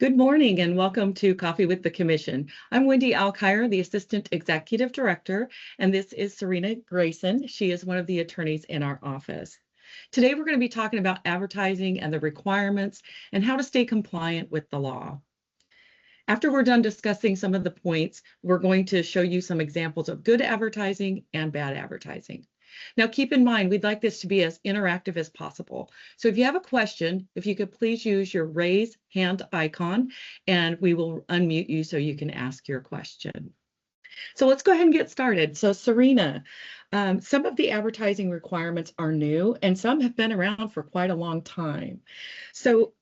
Good morning and welcome to Coffee with the Commission. I'm Wendy Alkire, the Assistant Executive Director, and this is Serena Grayson. She is one of the attorneys in our office. Today we're going to be talking about advertising and the requirements and how to stay compliant with the law. After we're done discussing some of the points, we're going to show you some examples of good advertising and bad advertising. Now, keep in mind, we'd like this to be as interactive as possible. So if you have a question, if you could please use your raise hand icon and we will unmute you so you can ask your question. So let's go ahead and get started. So Serena, some of the advertising requirements are new and some have been around for quite a long time. So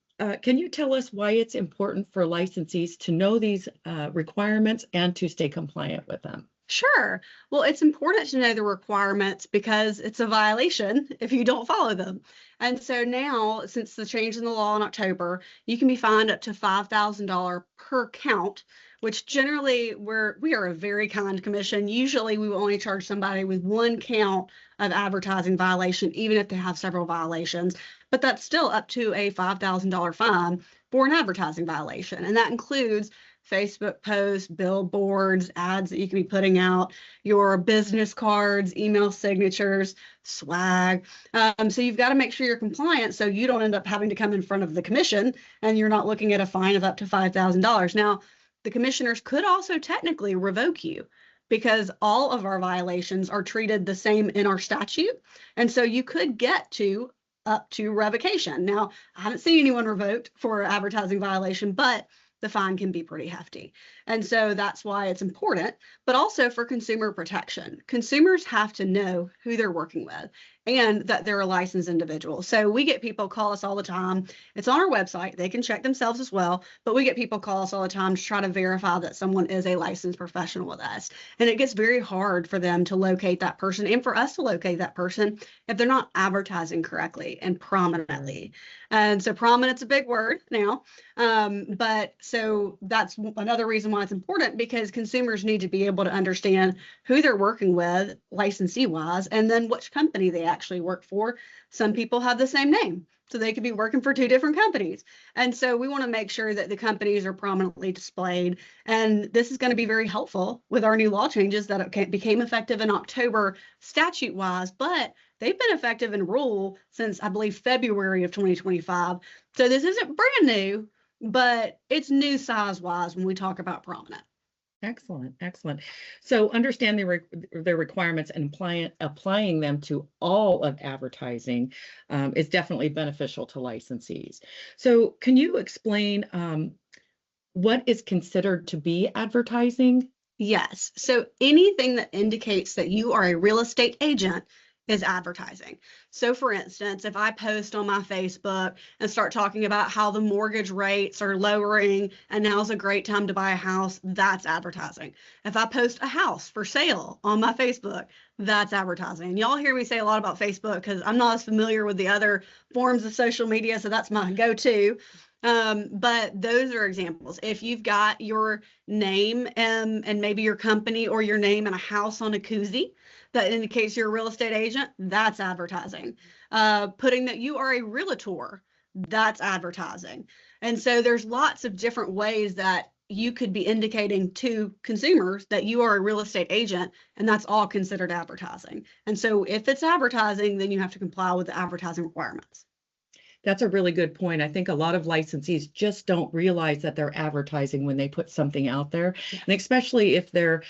can you tell us why it's important for licensees to know these requirements and to stay compliant with them? Sure. Well, it's important to know the requirements because it's a violation if you don't follow them. And so now, since the change in the law in October, you can be fined up to $5,000 per count, which generally we are a very kind commission. Usually we will only charge somebody with one count of advertising violation, even if they have several violations, but that's still up to a $5,000 fine for an advertising violation. And that includes Facebook posts, billboards, ads that you can be putting out, your business cards, email signatures, swag. So you've got to make sure you're compliant so you don't end up having to come in front of the commission and you're not looking at a fine of up to $5,000. Now, the commissioners could also technically revoke you because all of our violations are treated the same in our statute. And so you could get to up to revocation. Now, I haven't seen anyone revoked for advertising violation, but the fine can be pretty hefty. And so that's why it's important, but also for consumer protection. Consumers have to know who they're working with and that they're a licensed individual. So we get people call us all the time. It's on our website. They can check themselves as well, but we get people call us all the time to try to verify that someone is a licensed professional with us. And it gets very hard for them to locate that person and for us to locate that person if they're not advertising correctly and prominently. And so prominent's a big word now, but so that's another reason why it's important, because consumers need to be able to understand who they're working with licensee wise and then which company they actually work for. Some people have the same name, so they could be working for two different companies. And so we want to make sure that the companies are prominently displayed. And this is going to be very helpful with our new law changes that became effective in October statute wise, but they've been effective in rule since, I believe, February of 2025. So this isn't brand new, but it's new size wise when we talk about prominent. Excellent, excellent. So understanding the requirements and applying them to all of advertising is definitely beneficial to licensees. So can you explain what is considered to be advertising? Yes. So anything that indicates that you are a real estate agent is advertising. So for instance, if I post on my Facebook and start talking about how the mortgage rates are lowering and now's a great time to buy a house, that's advertising. If I post a house for sale on my Facebook, that's advertising. And y'all hear me say a lot about Facebook because I'm not as familiar with the other forms of social media, so that's my go-to. But those are examples. If you've got your name and maybe your company or your name and a house on a koozie, that indicates you're a real estate agent, that's advertising. Putting that you are a realtor, that's advertising. And so there's lots of different ways that you could be indicating to consumers that you are a real estate agent, and that's all considered advertising. And so if it's advertising, then you have to comply with the advertising requirements. That's a really good point. I think a lot of licensees just don't realize that they're advertising when they put something out there. Yes. And especially if they're,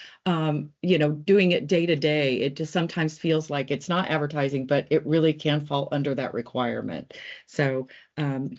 doing it day to day, it just sometimes feels like it's not advertising, but it really can fall under that requirement. So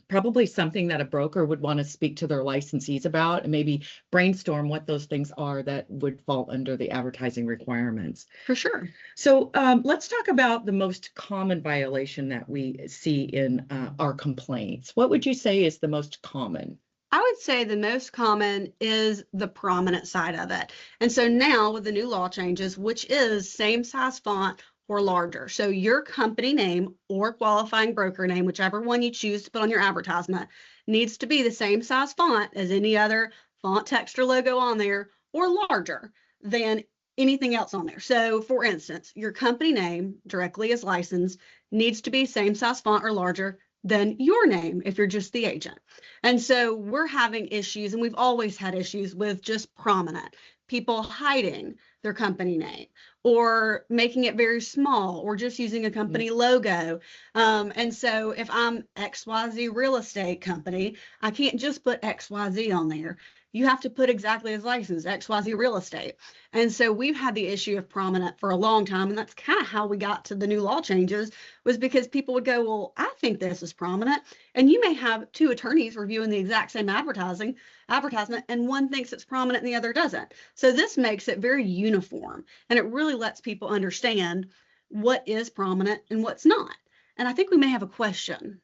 probably something that a broker would want to speak to their licensees about and maybe brainstorm what those things are that would fall under the advertising requirements. For sure. So let's talk about the most common violation that we see in our complaints. What would you say is the most common? I would say the most common is the prominent side of it. And so now with the new law changes, which is same size font or larger. So your company name or qualifying broker name, whichever one you choose to put on your advertisement, needs to be the same size font as any other font, text, or logo on there, or larger than anything else on there. So for instance, your company name directly as licensed needs to be same size font or larger than your name if you're just the agent. And so we're having issues, and we've always had issues with just prominent people hiding their company name or making it very small or just using a company logo. And so if I'm XYZ Real Estate Company, I can't just put XYZ on there. You have to put exactly as licensed, XYZ Real Estate. And so we've had the issue of prominent for a long time. And that's kind of how we got to the new law changes, was because people would go, well, I think this is prominent. And you may have two attorneys reviewing the exact same advertisement, and one thinks it's prominent and the other doesn't. So this makes it very uniform, and it really lets people understand what is prominent and what's not. And I think we may have a question.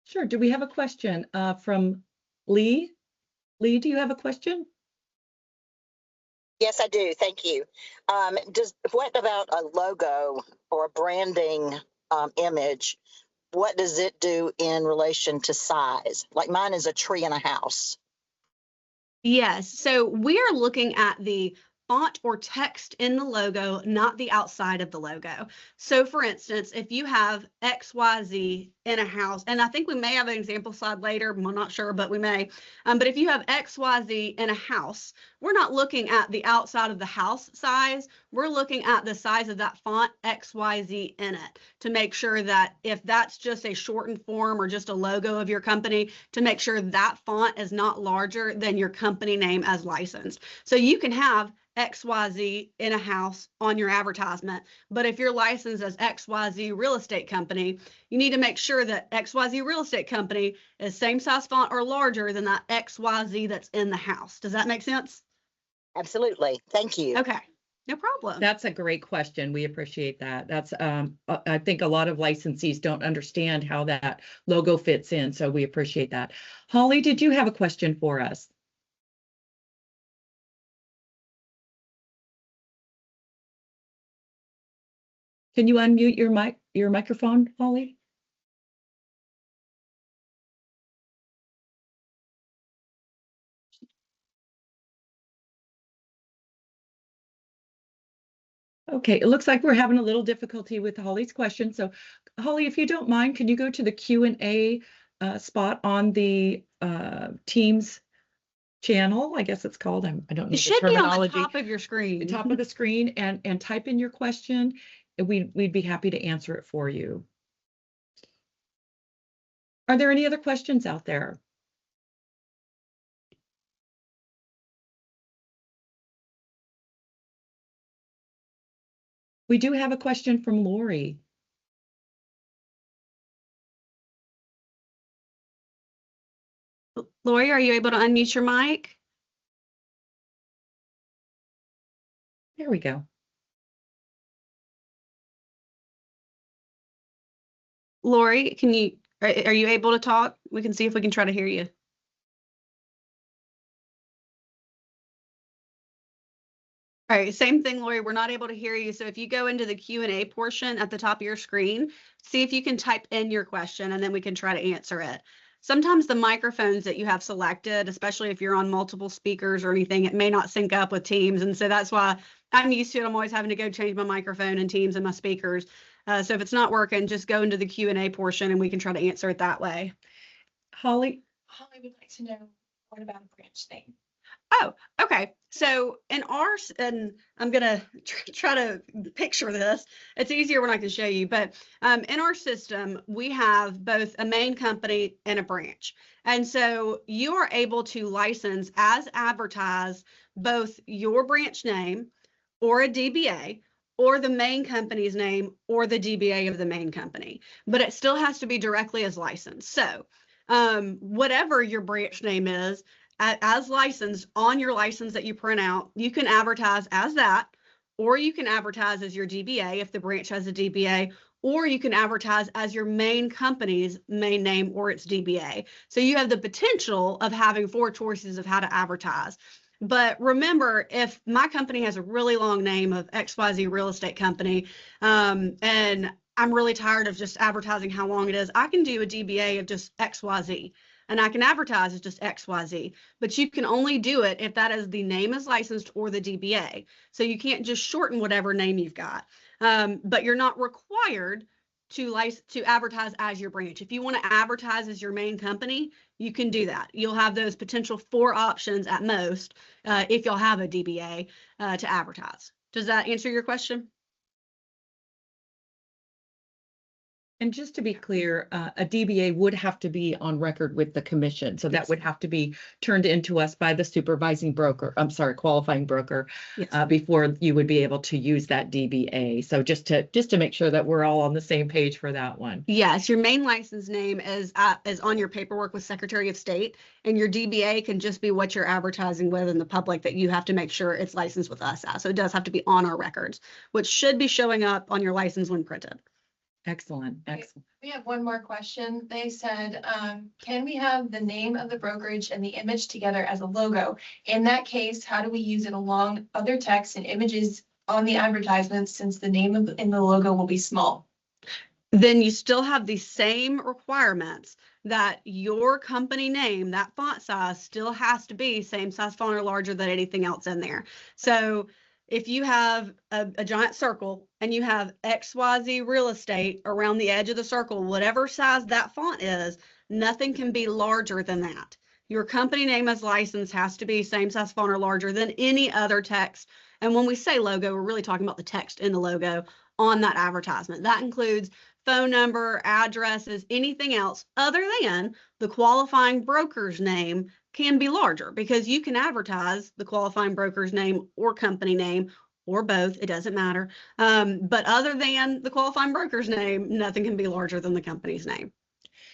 Sure. Do we have a question from Lee? Lee, do you have a question? Yes, I do. Thank you. What about a logo or a branding image? What does it do in relation to size? Like mine is a tree and a house. Yes. So we are looking at the font or text in the logo, not the outside of the logo. So for instance, if you have XYZ in a house, and I think we may have an example slide later, I'm not sure, but we may. But if you have XYZ in a house, we're not looking at the outside of the house size. We're looking at the size of that font XYZ in it to make sure that if that's just a shortened form or just a logo of your company, to make sure that font is not larger than your company name as licensed. So you can have XYZ in a house on your advertisement. But if you're licensed as XYZ Real Estate Company, you need to make sure that XYZ Real Estate Company is same size font or larger than that XYZ that's in the house. Does that make sense? Absolutely. Thank you. Okay. No problem. That's a great question. We appreciate that. That's I think a lot of licensees don't understand how that logo fits in, so we appreciate that. Holly, did you have a question for us? Can you unmute your microphone, Holly? Okay, it looks like we're having a little difficulty with Holly's question. So Holly, if you don't mind, can you go to the Q&A spot on the Teams channel? I guess it's called. I don't know It the should be on the terminology. top of your screen. The top of the screen, and type in your question. And we'd be happy to answer it for you. Are there any other questions out there? We do have a question from Lori. Lori, are you able to unmute your mic? There we go. Lori, are you able to talk? We can see if we can try to hear you. All right, same thing, Lori. We're not able to hear you. So if you go into the Q&A portion at the top of your screen, see if you can type in your question, and then we can try to answer it. Sometimes the microphones that you have selected, especially if you're on multiple speakers or anything, it may not sync up with Teams. And so that's why I'm used to it. I'm always having to go change my microphone and Teams and my speakers. So if it's not working, just go into the Q&A portion and we can try to answer it that way. Holly would like to know, what about a branch name? Oh, okay. So in ours, and I'm gonna try to picture this. It's easier when I can show you, but in our system, we have both a main company and a branch. And so you are able to license as advertised both your branch name or a DBA or the main company's name or the DBA of the main company, but it still has to be directly as licensed. So whatever your branch name is, as licensed on your license that you print out, you can advertise as that, or you can advertise as your DBA if the branch has a DBA, or you can advertise as your main company's main name or its DBA. So you have the potential of having 4 choices of how to advertise. But remember, if my company has a really long name of XYZ Real Estate Company, and I'm really tired of just advertising how long it is, I can do a DBA of just XYZ. And I can advertise as just XYZ, but you can only do it if that is the name is licensed or the DBA. So you can't just shorten whatever name you've got, but you're not required to advertise as your branch. If you want to advertise as your main company, you can do that. You'll have those potential 4 options at most if you'll have a DBA to advertise. Does that answer your question? And just to be clear, a DBA would have to be on record with the commission. So that Yes. would have to be turned into us by the supervising broker, qualifying broker, Yes. before you would be able to use that DBA. So just to make sure that we're all on the same page for that one. Yes, your main license name is on your paperwork with Secretary of State, and your DBA can just be what you're advertising with in the public that you have to make sure it's licensed with us as. So it does have to be on our records, which should be showing up on your license when printed. Excellent, Okay. excellent. We have one more question. They said, can we have the name of the brokerage and the image together as a logo? In that case, how do we use it along other text and images on the advertisements since the name in the logo will be small? Then you still have the same requirements that your company name, that font size still has to be same size font or larger than anything else in there. So if you have a giant circle and you have XYZ real estate around the edge of the circle, whatever size that font is, nothing can be larger than that. Your company name as license has to be same size font or larger than any other text. And when we say logo, we're really talking about the text in the logo on that advertisement. That includes phone number, addresses, anything else other than the qualifying broker's name can be larger, because you can advertise the qualifying broker's name or company name or both. It doesn't matter. But other than the qualifying broker's name, nothing can be larger than the company's name.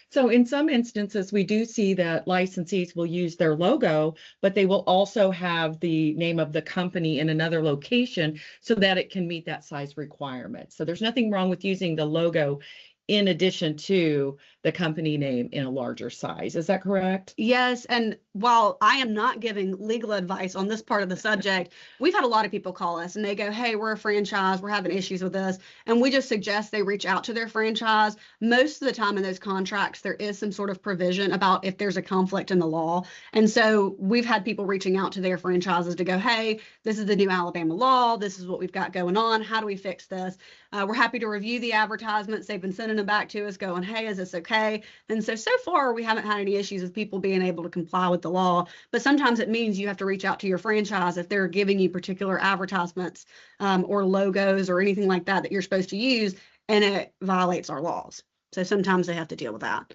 So in some instances, we do see that licensees will use their logo, but they will also have the name of the company in another location so that it can meet that size requirement. So there's nothing wrong with using the logo in addition to the company name in a larger size. Is that correct? Yes, and while I am not giving legal advice on this part of the subject, we've had a lot of people call us and they go, hey, we're a franchise, we're having issues with this. And we just suggest they reach out to their franchise. Most of the time in those contracts, there is some sort of provision about if there's a conflict in the law. And so we've had people reaching out to their franchises to go, hey, this is the new Alabama law. This is what we've got going on. How do we fix this? We're happy to review the advertisements. They've been sending them back to us going, hey, is this okay? And so far, we haven't had any issues with people being able to comply with the law. But sometimes it means you have to reach out to your franchise if they're giving you particular advertisements or logos or anything like that that you're supposed to use, and it violates our laws. So sometimes they have to deal with that.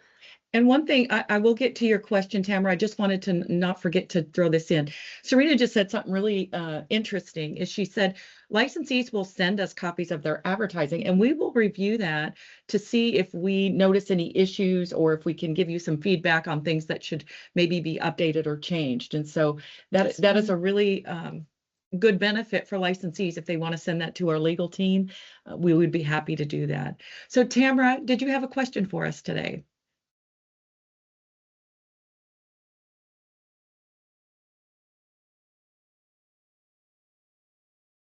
And one thing, I will get to your question, Tamara. I just wanted to not forget to throw this in. Serena just said something really interesting, is she said, licensees will send us copies of their advertising and we will review that to see if we notice any issues or if we can give you some feedback on things that should maybe be updated or changed. And so that is a really good benefit for licensees. If they want to send that to our legal team, we would be happy to do that. So Tamara, did you have a question for us today?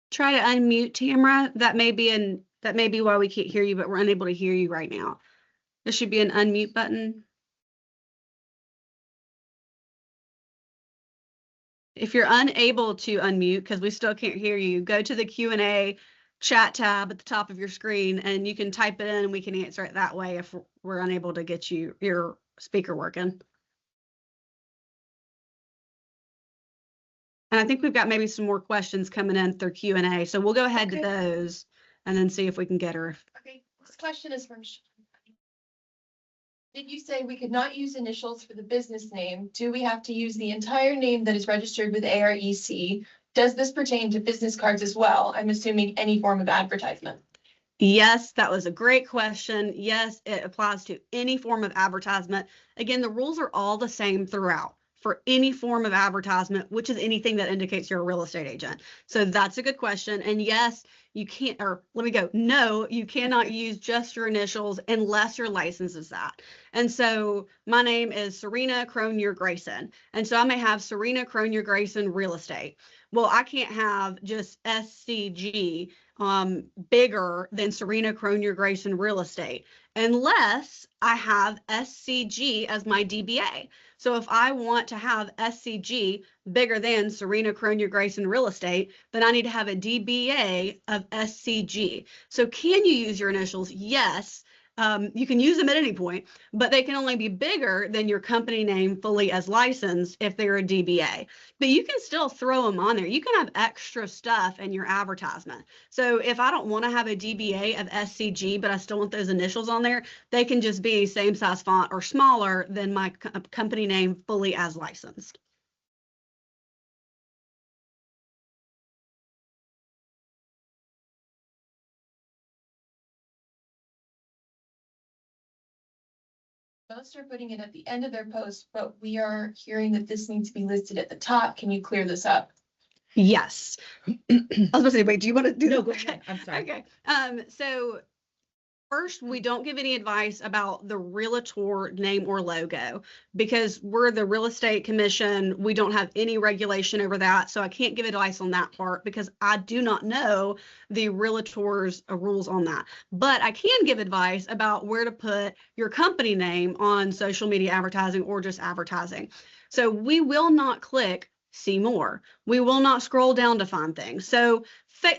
Try to unmute, Tamara. That may be why we can't hear you, but we're unable to hear you right now. There should be an unmute button. If you're unable to unmute, because we still can't hear you, go to the Q&A chat tab at the top of your screen and you can type it in and we can answer it that way if we're unable to get your speaker working. And I think we've got maybe some more questions coming in through Q&A. So we'll go ahead to those and then see if we can get her. Okay, this question is from Sean. Did you say we could not use initials for the business name? Do we have to use the entire name that is registered with AREC? Does this pertain to business cards as well? I'm assuming any form of advertisement. Yes, that was a great question. Yes, it applies to any form of advertisement. Again, the rules are all the same throughout for any form of advertisement, which is anything that indicates you're a real estate agent. So that's a good question. And yes, you can't, or let me go. No, you cannot use just your initials unless your license is that. And so my name is Serena Cronier Grayson. And so I may have Serena Cronier Grayson Real Estate. Well, I can't have just SCG bigger than Serena Cronier Grayson Real Estate unless I have SCG as my DBA. So if I want to have SCG bigger than Serena Cronier Grayson Real Estate, then I need to have a DBA of SCG. So can you use your initials? Yes. You can use them at any point, but they can only be bigger than your company name fully as licensed if they're a DBA. But you can still throw them on there. You can have extra stuff in your advertisement. So if I don't want to have a DBA of SCG, but I still want those initials on there, they can just be same size font or smaller than my company name fully as licensed. Most are putting it at the end of their post, but we are hearing that this needs to be listed at the top. Can you clear this up? Yes. I was about to say, wait, do you want to do No, that? go ahead. I'm sorry. Okay. So first, we don't give any advice about the realtor name or logo because we're the real estate commission. We don't have any regulation over that. So I can't give advice on that part because I do not know the realtor's rules on that. But I can give advice about where to put your company name on social media advertising or just advertising. So we will not click see more. We will not scroll down to find things. So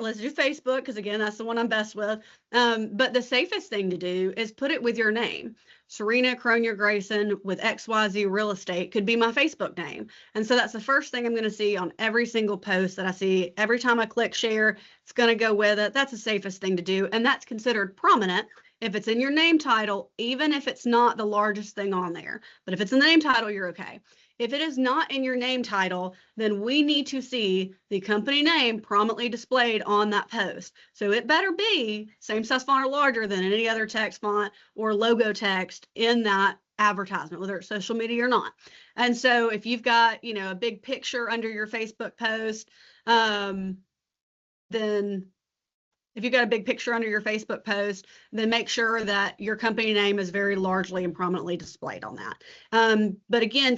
let's do Facebook because again, that's the one I'm best with. But the safest thing to do is put it with your name. Serena Cronier Grayson with XYZ Real Estate could be my Facebook name. And so that's the first thing I'm going to see on every single post that I see. Every time I click share, it's going to go with it. That's the safest thing to do. And that's considered prominent if it's in your name title, even if it's not the largest thing on there. But if it's in the name title, you're okay. If it is not in your name title, then we need to see the company name prominently displayed on that post. So it better be same size font or larger than any other text font or logo text in that advertisement, whether it's social media or not. And so if you've got, a big picture under your Facebook post, then if you've got a big picture under your Facebook post, then make sure that your company name is very largely and prominently displayed on that. But again,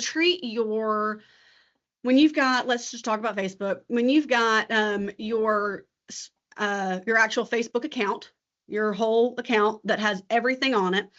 when you've got, let's just talk about Facebook. When you've got your actual Facebook account, your whole account that has everything on it,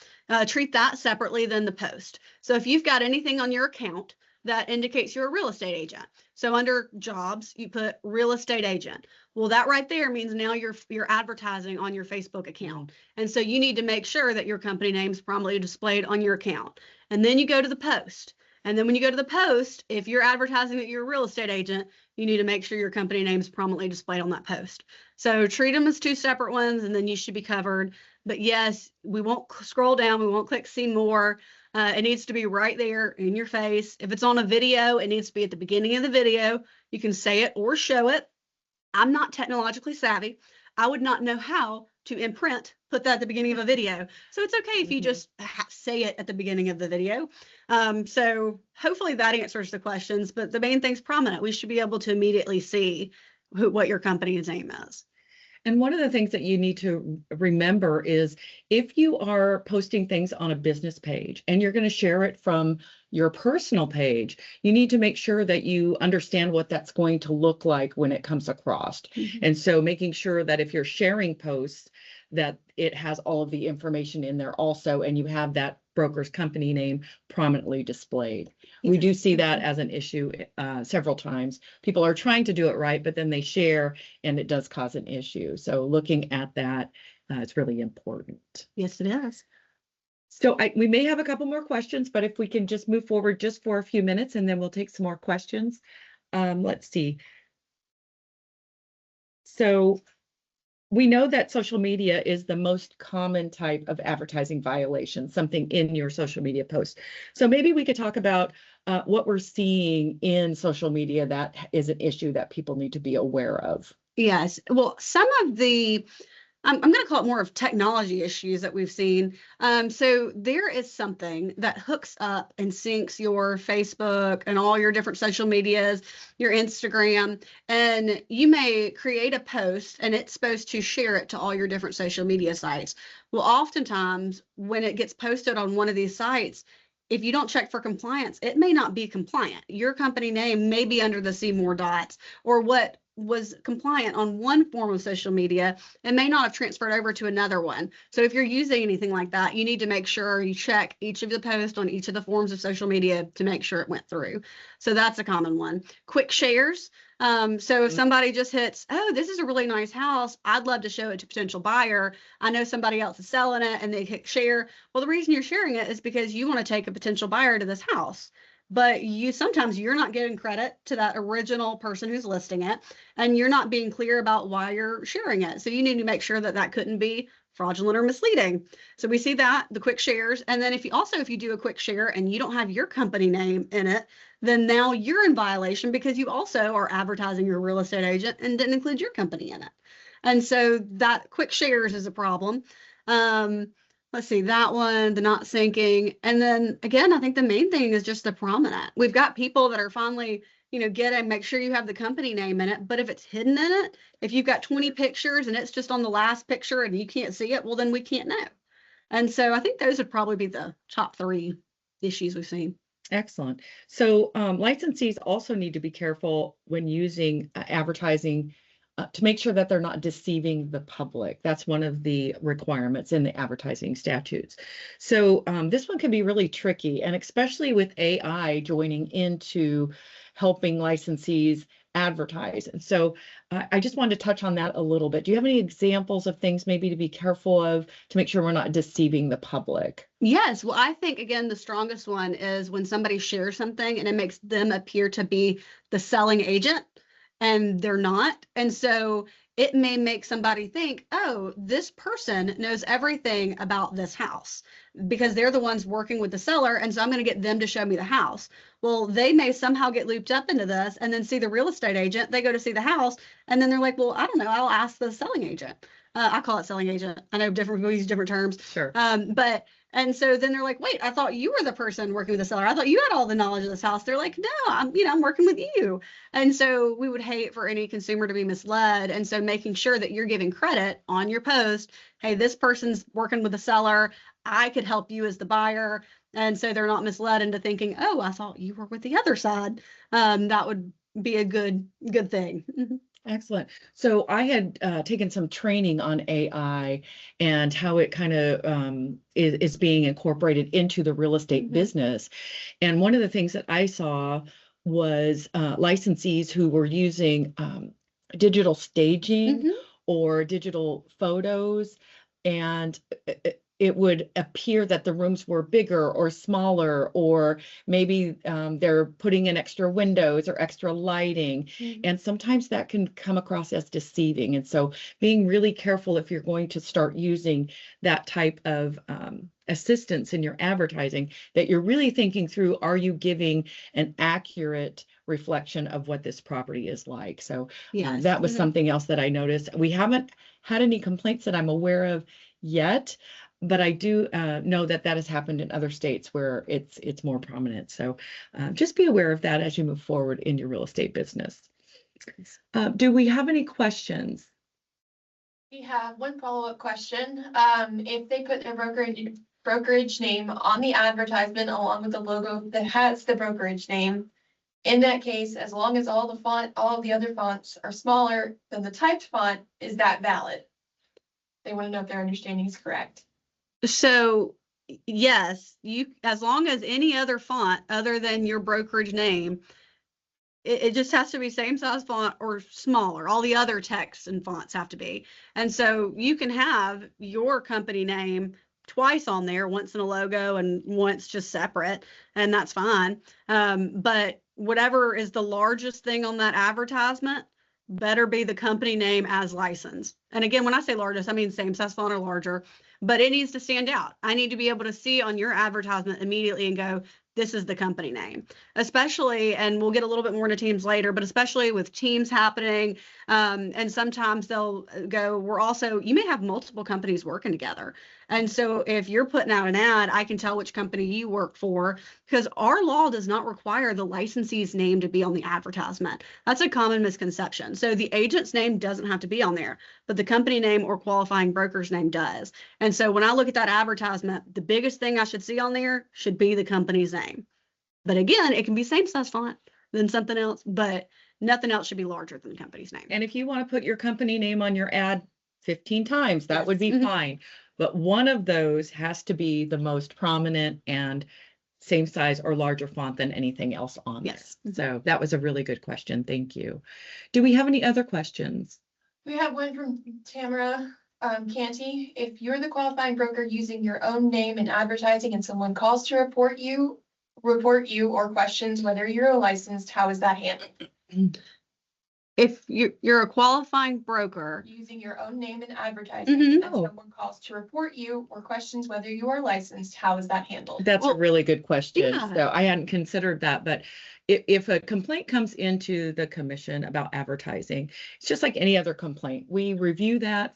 treat that separately than the post. So if you've got anything on your account that indicates you're a real estate agent. So under jobs, you put real estate agent. Well, that right there means now you're advertising on your Facebook account. And so you need to make sure that your company name is prominently displayed on your account. And then you go to the post. And then when you go to the post, if you're advertising that you're a real estate agent, you need to make sure your company name is prominently displayed on that post. So treat them as two separate ones, and then you should be covered. But yes, we won't scroll down. We won't click see more. It needs to be right there in your face. If it's on a video, it needs to be at the beginning of the video. You can say it or show it. I'm not technologically savvy. I would not know how to imprint, put that at the beginning of a video. So it's okay if you just say it at the beginning of the video. So hopefully that answers the questions, but the main thing's prominent. We should be able to immediately see what your company's name is. And one of the things that you need to remember is if you are posting things on a business page and you're going to share it from your personal page, you need to make sure that you understand what that's going to look like when it comes across. And so making sure that if you're sharing posts, that it has all of the information in there also, and you have that broker's company name prominently displayed. We do see that as an issue several times. People are trying to do it right, but then they share and it does cause an issue. So looking at that, it's really important. Yes, it is. So we may have a couple more questions, but if we can just move forward just for a few minutes and then we'll take some more questions. Let's see. So we know that social media is the most common type of advertising violation, something in your social media post. So maybe we could talk about what we're seeing in social media that is an issue that people need to be aware of. Yes. Well, some of the I'm going to call it more of technology issues that we've seen. So there is something that hooks up and syncs your Facebook and all your different social medias, your Instagram, and you may create a post and it's supposed to share it to all your different social media sites. Well, oftentimes when it gets posted on one of these sites, if you don't check for compliance, it may not be compliant. Your company name may be under the see more dots, or what was compliant on one form of social media and may not have transferred over to another one. So if you're using anything like that, you need to make sure you check each of the posts on each of the forms of social media to make sure it went through. So that's a common one. Quick shares. So if Mhm. somebody just hits, oh, this is a really nice house, I'd love to show it to potential buyer. I know somebody else is selling it, and they hit share. Well, the reason you're sharing it is because you want to take a potential buyer to this house. But sometimes you're not giving credit to that original person who's listing it, and you're not being clear about why you're sharing it. So you need to make sure that that couldn't be fraudulent or misleading. So we see that, the quick shares. And then if you do a quick share and you don't have your company name in it, then now you're in violation because you also are advertising your real estate agent and didn't include your company in it. And so that quick shares is a problem. Let's see, that one, the not syncing. And then again, I think the main thing is just the prominent. We've got people that are finally, make sure you have the company name in it. But if it's hidden in it, if you've got 20 pictures and it's just on the last picture and you can't see it, well, then we can't know. And so I think those would probably be the top 3 issues we've seen. Excellent. So licensees also need to be careful when using advertising to make sure that they're not deceiving the public. That's one of the requirements in the advertising statutes. So this one can be really tricky, and especially with AI joining into helping licensees advertise. And so I just wanted to touch on that a little bit. Do you have any examples of things maybe to be careful of to make sure we're not deceiving the public? Yes. Well, I think, again, the strongest one is when somebody shares something and it makes them appear to be the selling agent and they're not. And so it may make somebody think, oh, this person knows everything about this house because they're the ones working with the seller. And so I'm going to get them to show me the house. Well, they may somehow get looped up into this and then see the real estate agent. They go to see the house and then they're like, well, I don't know. I'll ask the selling agent. I call it selling agent. I know different people use different terms. Sure. And so then they're like, wait, I thought you were the person working with the seller. I thought you had all the knowledge of this house. They're like, no, I'm working with you. And so we would hate for any consumer to be misled. And so making sure that you're giving credit on your post. Hey, this person's working with the seller. I could help you as the buyer. And so they're not misled into thinking, oh, I thought you were with the other side. That would be a good thing. Excellent. So I had taken some training on AI and how it kind of is being incorporated into the real estate business. And one of the things that I saw was licensees who were using digital staging or digital photos, and it would appear that the rooms were bigger or smaller, or maybe they're putting in extra windows or extra lighting. And sometimes that can come across as deceiving. And so being really careful if you're going to start using that type of assistance in your advertising, that you're really thinking through, are you giving an accurate reflection of what this property is like? So Yes. that was something else that I noticed. We haven't had any complaints that I'm aware of yet, but I do know that that has happened in other states where it's more prominent. So just be aware of that as you move forward in your real estate business. Do we have any questions? We have one follow-up question. If they put their brokerage name on the advertisement along with the logo that has the brokerage name, in that case, as long as all of the other fonts are smaller than the typed font, is that valid? They want to know if their understanding is correct. So yes, as long as any other font other than your brokerage name, it just has to be same size font or smaller. All the other text and fonts have to be. And so you can have your company name twice on there, once in a logo and once just separate, and that's fine. But whatever is the largest thing on that advertisement better be the company name as licensed. And again, when I say largest, I mean same size font or larger, but it needs to stand out. I need to be able to see on your advertisement immediately and go, this is the company name, especially, and we'll get a little bit more into Teams later, but especially with Teams happening. And sometimes they'll go, you may have multiple companies working together. And so if you're putting out an ad, I can tell which company you work for, because our law does not require the licensee's name to be on the advertisement. That's a common misconception. So the agent's name doesn't have to be on there, but the company name or qualifying broker's name does. And so when I look at that advertisement, the biggest thing I should see on there should be the company's name. But again, it can be same size font than something else, but nothing else should be larger than the company's name. And if you want to put your company name on your ad 15 times, that would be fine. But one of those has to be the most prominent and same size or larger font than anything else on there. Yes. So that was a really good question. Thank you. Do we have any other questions? We have one from Tamara Canty. If you're the qualifying broker using your own name in advertising and someone calls to report you or questions whether you're licensed, how is that handled? If you're a qualifying broker, Using your own name in advertising Mhm. and Oh. someone calls to report you or questions whether you are licensed, how is that handled? That's a Well, really good question. yeah. So I hadn't considered that, but if a complaint comes into the commission about advertising, it's just like any other complaint. We review that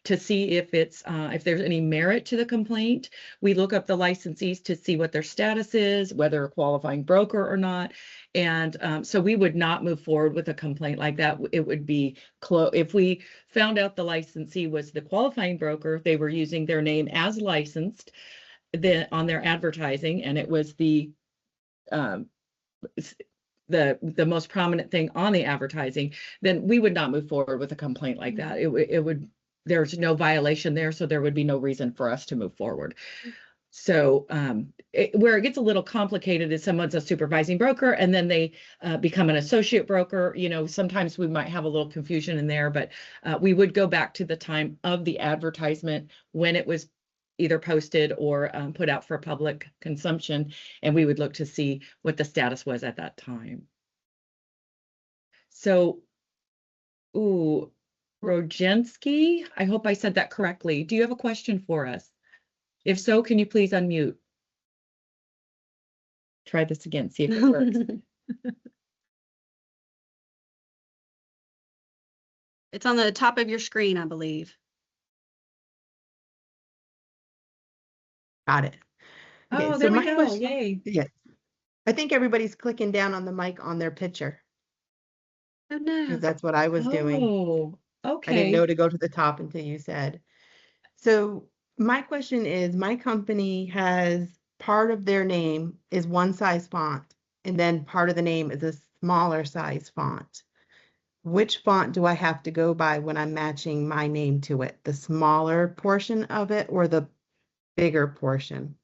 to see if it's if there's any merit to the complaint. We look up the licensees to see what their status is, whether a qualifying broker or not. And so we would not move forward with a complaint like that. It would be if we found out the licensee was the qualifying broker, they were using their name as licensed on their advertising, and it was the most prominent thing on the advertising, then we would not move forward with a complaint like that. It would there's no violation there, so there would be no reason for us to move forward. So where it gets a little complicated is someone's a supervising broker and then they become an associate broker. Sometimes we might have a little confusion in there, but we would go back to the time of the advertisement when it was either posted or put out for public consumption, and we would look to see what the status was at that time. So, Rojensky, I hope I said that correctly. Do you have a question for us? If so, can you please unmute? Try this again, see if it works. It's on the top of your screen, I believe. Got it. Okay, Oh, so there we my go. question- Yay. Yes. I think everybody's clicking down on the mic on their picture Oh, no. because that's what I was doing. Oh, I didn't okay. know to go to the top until you said. So my question is, my company has part of their name is one size font, and then part of the name is a smaller size font. Which font do I have to go by when I'm matching my name to it? The smaller portion of it or the bigger portion?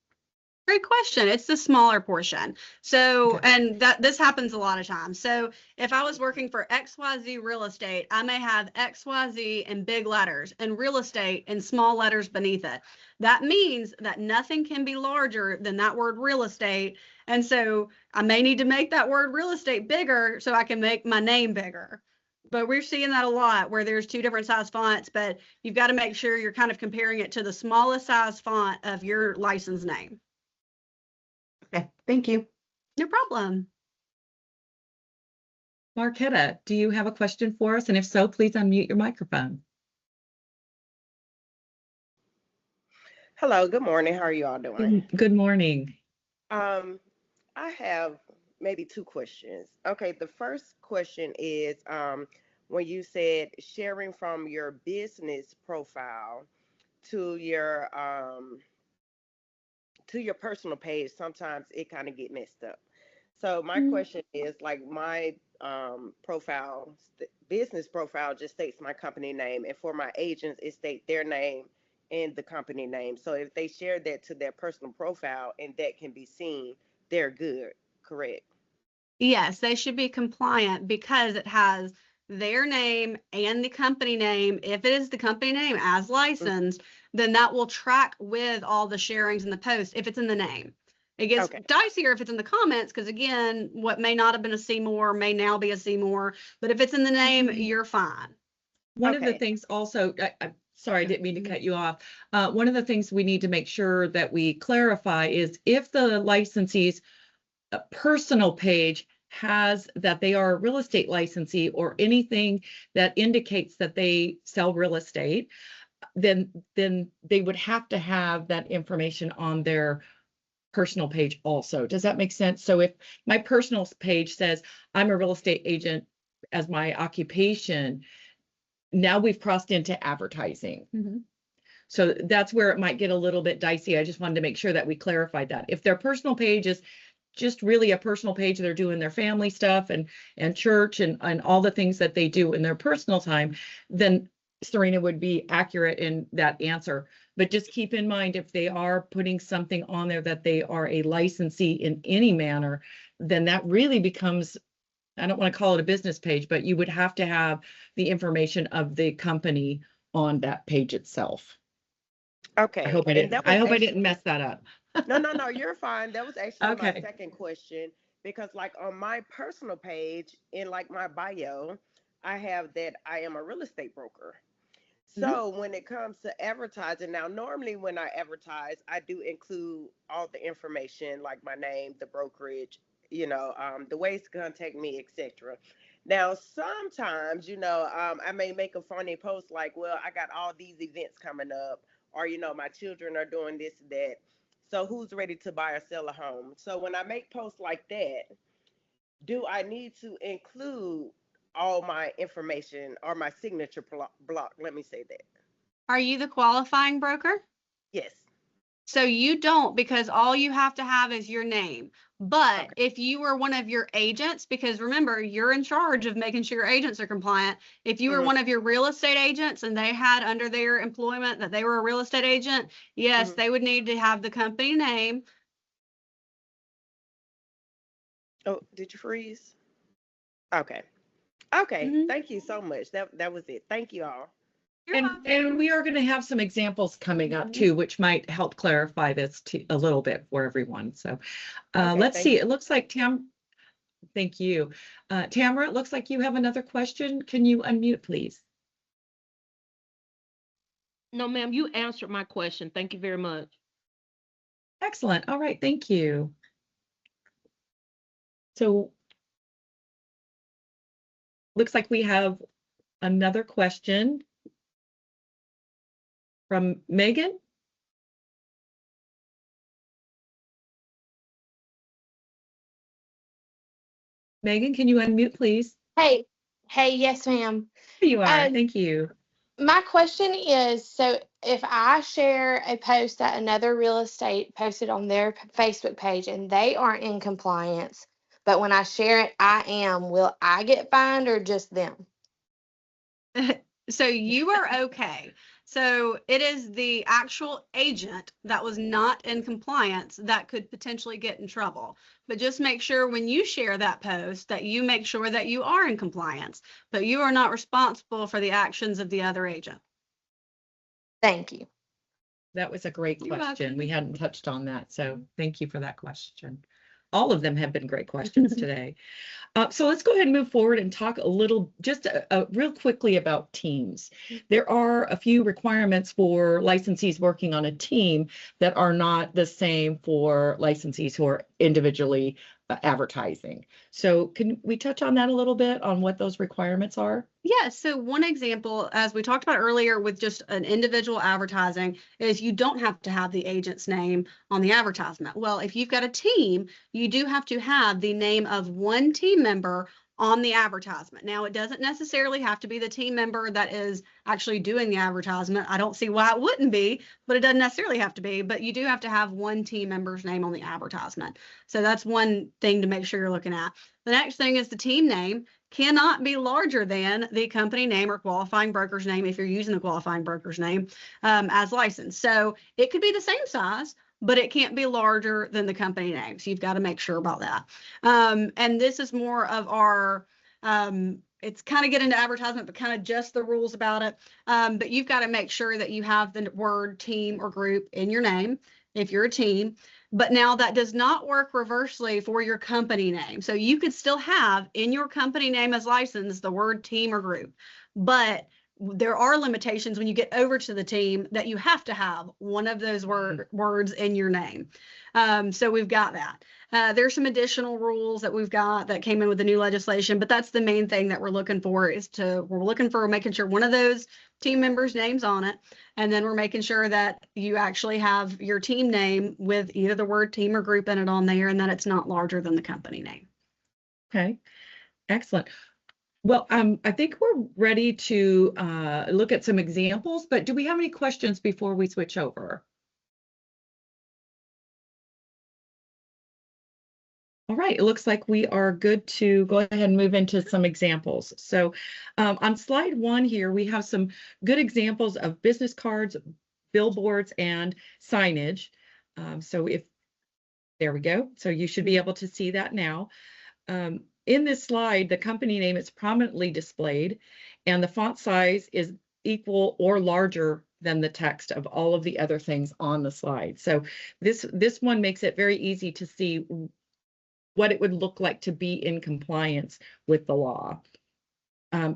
Great question. It's the smaller portion. So, Okay. and this happens a lot of times. So if I was working for XYZ Real Estate, I may have XYZ in big letters and real estate in small letters beneath it. That means that nothing can be larger than that word real estate. And so I may need to make that word real estate bigger so I can make my name bigger. But we're seeing that a lot where there's two different size fonts, but you've got to make sure you're kind of comparing it to the smallest size font of your license name. Okay, thank you. No problem. Marquetta, do you have a question for us? And if so, please unmute your microphone. Hello, good morning. How are you all doing? Good morning. I have maybe two questions. Okay, the first question is when you said sharing from your business profile to your personal page, sometimes it kind of get messed up. So my question is like my business profile just states my company name, and for my agents it states their name and the company name. So if they share that to their personal profile and that can be seen, they're good, correct? Yes, they should be compliant because it has their name and the company name. If it is the company name as licensed, then that will track with all the sharings in the post if it's in the name. It gets Okay. dicier if it's in the comments because, again, what may not have been a Seymour may now be a Seymour. But if it's in the name, you're fine. One of the Okay. things also, I'm sorry, I didn't mean to cut you off. One of the things we need to make sure that we clarify is if the licensee's personal page has that they are a real estate licensee or anything that indicates that they sell real estate, then they would have to have that information on their personal page also. Does that make sense? So if my personal page says I'm a real estate agent as my occupation, now we've crossed into advertising. So that's where it might get a little bit dicey. I just wanted to make sure that we clarified that. If their personal page is just really a personal page, they're doing their family stuff and church and all the things that they do in their personal time, then Serena would be accurate in that answer. But just keep in mind, if they are putting something on there that they are a licensee in any manner, then that really becomes, I don't want to call it a business page, but you would have to have the information of the company on that page itself. Okay. I hope I And didn't, that I was hope I didn't actually, mess that up. no, you're fine. That was actually my Okay. second question because, like, on my personal page, in like my bio, I have that I am a real estate broker. Mhm. So when it comes to advertising, now normally when I advertise, I do include all the information like my name, the brokerage, the ways to contact me, etc. Now sometimes, I may make a funny post like, well, I got all these events coming up, or my children are doing this, that. So who's ready to buy or sell a home? So when I make posts like that, do I need to include all my information or my signature block? Let me say that. Are you the qualifying broker? Yes. So you don't, because all you have to have is your name. But Okay. if you were one of your agents, because remember, you're in charge of making sure your agents are compliant. If you were Hmm. one of your real estate agents and they had under their employment that they were a real estate agent, yes, Hmm. they would need to have the company name. Oh, did you freeze? Okay. Okay. Mhm. Thank you so much. That was it. Thank you all. You're And welcome. and we are going to have some examples coming up too, which might help clarify this a little bit for everyone. So Okay. let's Thank see. you. It looks like thank you. Tamara, it looks like you have another question. Can you unmute, please? No, ma'am, you answered my question. Thank you very much. Excellent. All right. Thank you. So looks like we have another question from Megan. Megan, can you unmute, please? Hey, hey, yes, ma'am. There you are. Uh, Thank you. my question is, so if I share a post that another real estate posted on their Facebook page and they aren't in compliance, but when I share it, I am, will I get fined or just them? So you are okay. So it is the actual agent that was not in compliance that could potentially get in trouble. But just make sure when you share that post that you make sure that you are in compliance, but you are not responsible for the actions of the other agent. Thank you. That was a great You're question. welcome. We hadn't touched on that, so thank you for that question. All of them have been great questions today. So let's go ahead and move forward and talk a little, just real quickly about teams. There are a few requirements for licensees working on a team that are not the same for licensees who are individually advertising. So can we touch on that a little bit on what those requirements are? Yeah, so one example, as we talked about earlier with just an individual advertising, is you don't have to have the agent's name on the advertisement. Well, if you've got a team, you do have to have the name of one team member on the advertisement. Now, it doesn't necessarily have to be the team member that is actually doing the advertisement. I don't see why it wouldn't be, but it doesn't necessarily have to be. But you do have to have one team member's name on the advertisement. So that's one thing to make sure you're looking at. The next thing is the team name cannot be larger than the company name or qualifying broker's name if you're using the qualifying broker's name as licensed. So it could be the same size, but it can't be larger than the company name. So you've got to make sure about that. And this is more of our, it's kind of get into advertisement, but kind of just the rules about it. But you've got to make sure that you have the word team or group in your name if you're a team. But now that does not work reversely for your company name. So you could still have in your company name as licensed the word team or group, but there are limitations when you get over to the team that you have to have one of those words in your name. So we've got that. There's some additional rules that we've got that came in with the new legislation, but that's the main thing that we're looking for we're looking for making sure one of those team members' names on it. And then we're making sure that you actually have your team name with either the word team or group in it on there and that it's not larger than the company name. Okay, excellent. Well, I think we're ready to look at some examples, but do we have any questions before we switch over? All right, it looks like we are good to go ahead and move into some examples. So on slide 1 here, we have some good examples of business cards, billboards, and signage. There we go. So you should be able to see that now. In this slide, the company name is prominently displayed, and the font size is equal or larger than the text of all of the other things on the slide. So this one makes it very easy to see what it would look like to be in compliance with the law.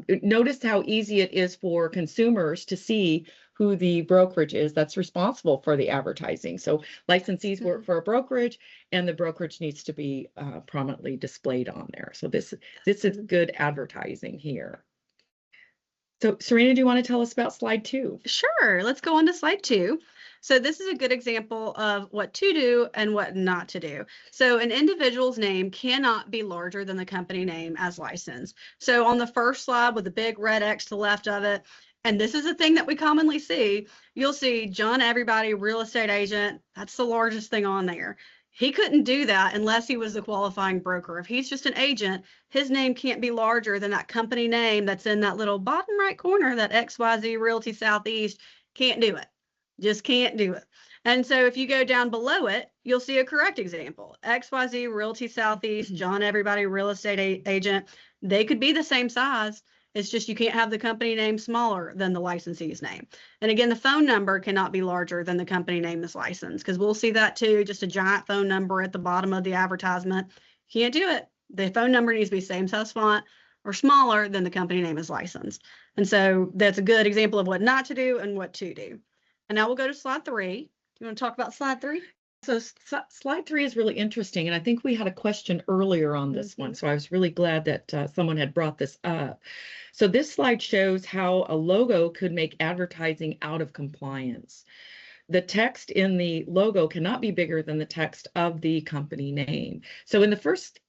Notice how easy it is for consumers to see who the brokerage is that's responsible for the advertising. So licensees work for a brokerage, and the brokerage needs to be prominently displayed on there. So this is good advertising here. So Serena, do you want to tell us about slide 2? Sure, let's go on to slide 2. So this is a good example of what to do and what not to do. So an individual's name cannot be larger than the company name as licensed. So on the first slide with the big red X to the left of it, and this is a thing that we commonly see, you'll see John Everybody Real Estate Agent. That's the largest thing on there. He couldn't do that unless he was the qualifying broker. If he's just an agent, his name can't be larger than that company name that's in that little bottom right corner, that XYZ Realty Southeast. Can't do it. Just can't do it. And so if you go down below it, you'll see a correct example. XYZ Realty Southeast, John Everybody Real Estate Agent. They could be the same size. It's just you can't have the company name smaller than the licensee's name. And again, the phone number cannot be larger than the company name that's licensed, because we'll see that too, just a giant phone number at the bottom of the advertisement. Can't do it. The phone number needs to be same size font or smaller than the company name is licensed. And so that's a good example of what not to do and what to do. And now we'll go to slide 3. Do you want to talk about slide 3? So slide 3 is really interesting, and I think we had a question earlier on this one, so I was really glad that someone had brought this up. So this slide shows how a logo could make advertising out of compliance. The text in the logo cannot be bigger than the text of the company name. So in the first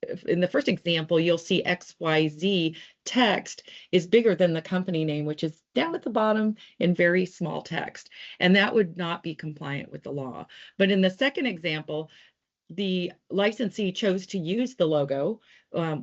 example, you'll see XYZ text is bigger than the company name, which is down at the bottom in very small text, and that would not be compliant with the law. But in the second example, the licensee chose to use the logo,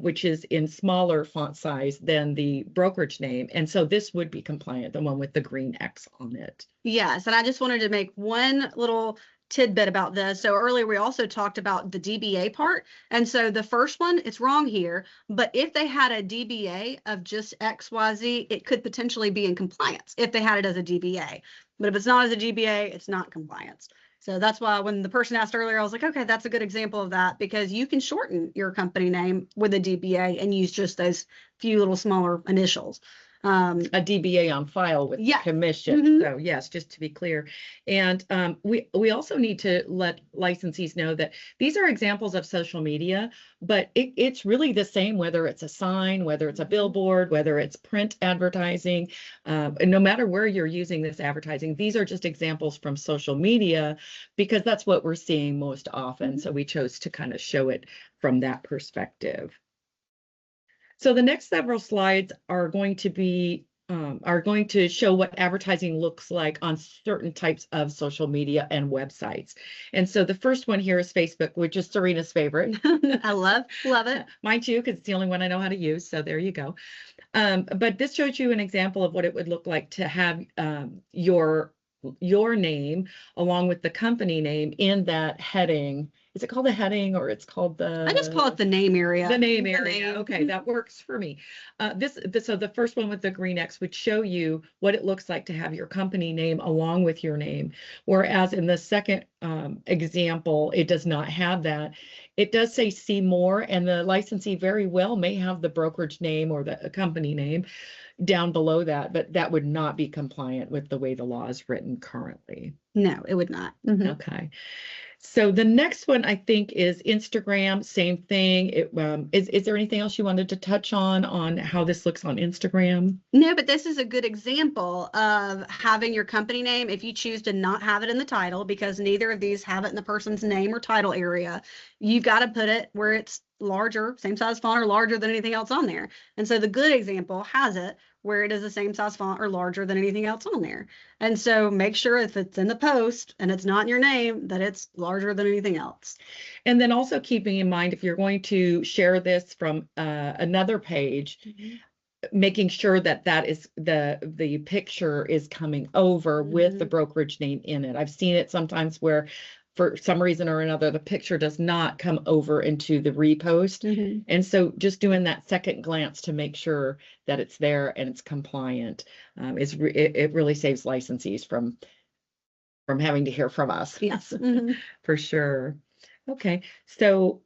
which is in smaller font size than the brokerage name. And so this would be compliant, the one with the green X on it. Yes, and I just wanted to make one little tidbit about this. So earlier we also talked about the DBA part. And so the first one, it's wrong here, but if they had a DBA of just XYZ, it could potentially be in compliance if they had it as a DBA. But if it's not as a DBA, it's not compliance. So that's why when the person asked earlier, I was like, okay, that's a good example of that, because you can shorten your company name with a DBA and use just those few little smaller initials. A DBA on file with the commission. Mhm. So yes, just to be clear. And we also need to let licensees know that these are examples of social media, but it's really the same, whether it's a sign, whether it's a billboard, whether it's print advertising, and no matter where you're using this advertising, these are just examples from social media, because that's what we're seeing most often. So we chose to kind of show it from that perspective. So the next several slides are going to show what advertising looks like on certain types of social media and websites. And so the first one here is Facebook, which is Serena's favorite. I love it. Mine too, because it's the only one I know how to use. So there you go. But this shows you an example of what it would look like to have your name along with the company name in that heading. Is it called a heading, or it's called the? I just call it the name area. The name area. Okay, that works for me. So the first one with the green X would show you what it looks like to have your company name along with your name. Whereas in the second example, it does not have that. It does say see more, and the licensee very well may have the brokerage name or the company name down below that, but that would not be compliant with the way the law is written currently. No, it would not. Mhm. Okay. So the next one I think is Instagram, same thing. Is there anything else you wanted to touch on how this looks on Instagram? No, but this is a good example of having your company name if you choose to not have it in the title, because neither of these have it in the person's name or title area. You've got to put it where it's larger, same size font or larger than anything else on there. And so the good example has it where it is the same size font or larger than anything else on there. And so make sure if it's in the post and it's not in your name, that it's larger than anything else. And then also keeping in mind, if you're going to share this from another page, making sure that that is the picture is coming over with the brokerage name in it. I've seen it sometimes where for some reason or another, the picture does not come over into the repost. And so just doing that second glance to make sure that it's there and it's compliant it really saves licensees from having to hear from us. Yes. For sure. Okay, so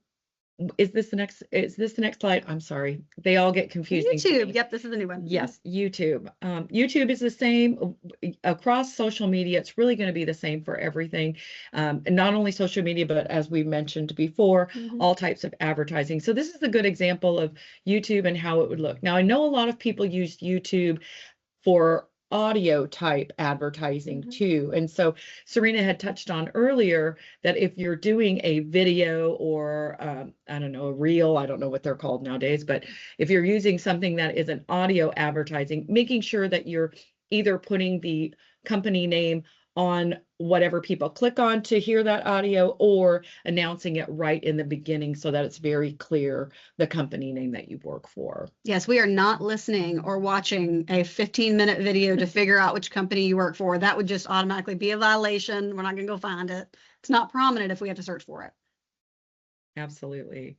is this the next slide? I'm sorry. They all get confusing. to YouTube. me. Yep, this is a new one. Yes, YouTube. YouTube is the same across social media. It's really going to be the same for everything. And not only social media, but as we mentioned before, all types of advertising. So this is a good example of YouTube and how it would look. Now, I know a lot of people use YouTube for audio type advertising too. And so Serena had touched on earlier that if you're doing a video or I don't know, a reel, I don't know what they're called nowadays, but if you're using something that is an audio advertising, making sure that you're either putting the company name on whatever people click on to hear that audio or announcing it right in the beginning so that it's very clear the company name that you work for. Yes, we are not listening or watching a 15-minute video to figure out which company you work for. That would just automatically be a violation. We're not going to go find it. It's not prominent if we have to search for it. Absolutely.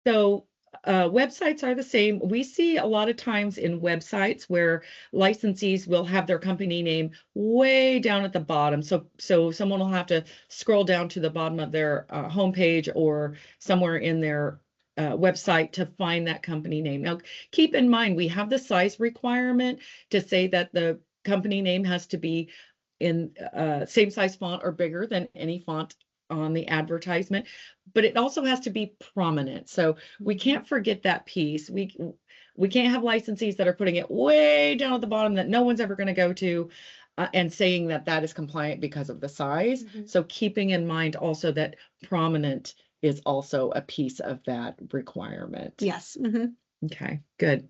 So websites are the same. We see a lot of times in websites where licensees will have their company name way down at the bottom. So someone will have to scroll down to the bottom of their homepage or somewhere in their website to find that company name. Now, keep in mind, we have the size requirement to say that the company name has to be in same size font or bigger than any font on the advertisement, but it also has to be prominent. So we can't forget that piece. We can't have licensees that are putting it way down at the bottom that no one's ever going to go to and saying that that is compliant because of the size. So keeping in mind also that prominent is also a piece of that requirement. Yes. Okay, good.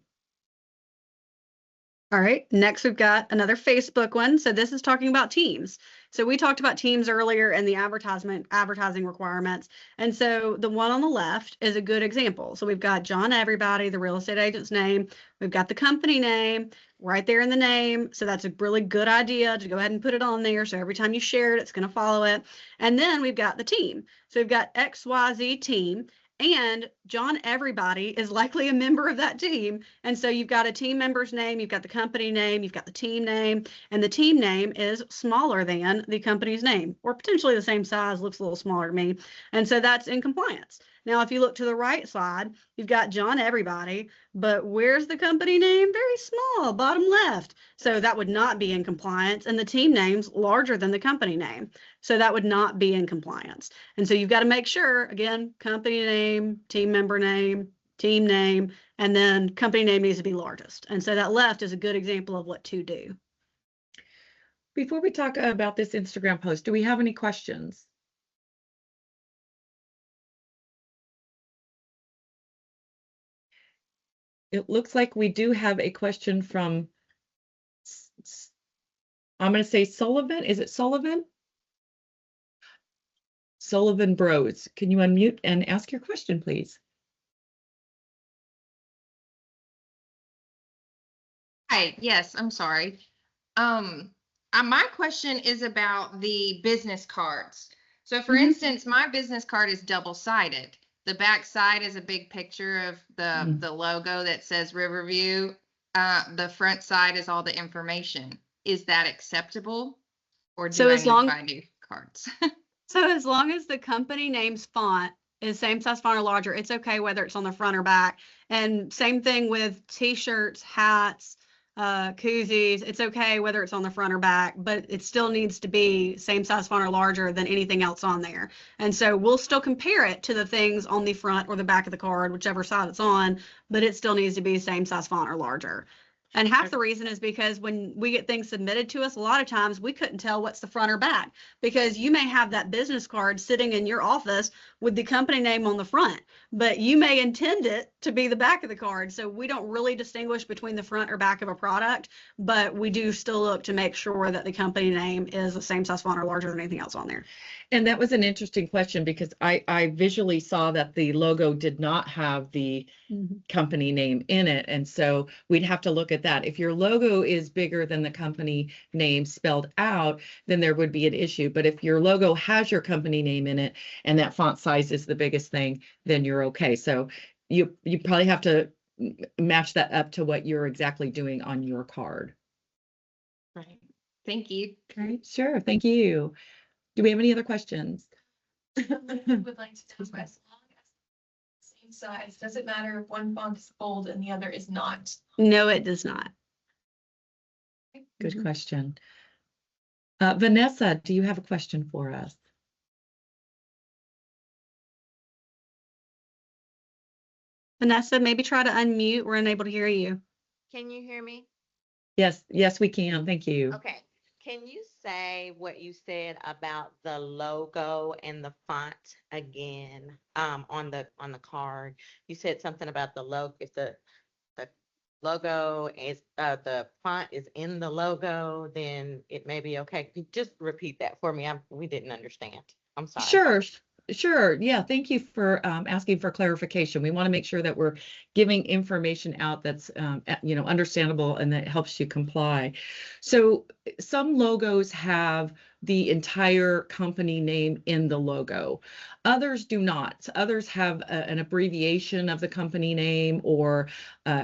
All right, next we've got another Facebook one. So this is talking about teams. So we talked about teams earlier and the advertising requirements. And so the one on the left is a good example. So we've got John Everybody, the real estate agent's name. We've got the company name right there in the name. So that's a really good idea to go ahead and put it on there. So every time you share it, it's going to follow it. And then we've got the team. So we've got XYZ team. And John Everybody is likely a member of that team. And so you've got a team member's name, you've got the company name, you've got the team name, and the team name is smaller than the company's name, or potentially the same size, looks a little smaller to me. And so that's in compliance. Now, if you look to the right side, you've got John Everybody, but where's the company name? Very small, bottom left. So that would not be in compliance. And the team name's larger than the company name. So that would not be in compliance. And so you've got to make sure, again, company name, team member name, team name, and then company name needs to be largest. And so that left is a good example of what to do. Before we talk about this Instagram post, do we have any questions? It looks like we do have a question from, I'm going to say Sullivan. Is it Sullivan? Sullivan Bros. Can you unmute and ask your question, please? Hi, yes, I'm sorry. My question is about the business cards. So for instance, my business card is double-sided. The back side is a big picture of the logo that says Riverview. The front side is all the information. Is that acceptable? Or do I need to buy new cards? So as long as the company name's font is same size font or larger, it's okay whether it's on the front or back. And same thing with t-shirts, hats, koozies. It's okay whether it's on the front or back, but it still needs to be same size font or larger than anything else on there. And so we'll still compare it to the things on the front or the back of the card, whichever side it's on, but it still needs to be same size font or larger. And half the reason is because when we get things submitted to us, a lot of times we couldn't tell what's the front or back, because you may have that business card sitting in your office with the company name on the front, but you may intend it to be the back of the card. So we don't really distinguish between the front or back of a product, but we do still look to make sure that the company name is the same size font or larger than anything else on there. And that was an interesting question because I visually saw that the logo did not have the company name in it. And so we'd have to look at that. If your logo is bigger than the company name spelled out, then there would be an issue. But if your logo has your company name in it and that font size is the biggest thing, then you're okay. So you probably have to match that up to what you're exactly doing on your card. Right. Thank you. Okay, sure. Thank you. Do we have any other questions? Would like to know, as long as same size, does it matter if one font is bold and the other is not? No, it does not. Good question. Vanessa, do you have a question for us? Vanessa, maybe try to unmute. We're unable to hear you. Can you hear me? Yes, we can. Thank you. Okay. Can you say what you said about the logo and the font again, on the card? You said something about the logo. If the logo is, the font is in the logo, then it may be okay. Could you just repeat that for me? We didn't understand. I'm sorry. Sure. Yeah, thank you for asking for clarification. We want to make sure that we're giving information out that's understandable and that helps you comply. So some logos have the entire company name in the logo. Others do not. Others have an abbreviation of the company name, or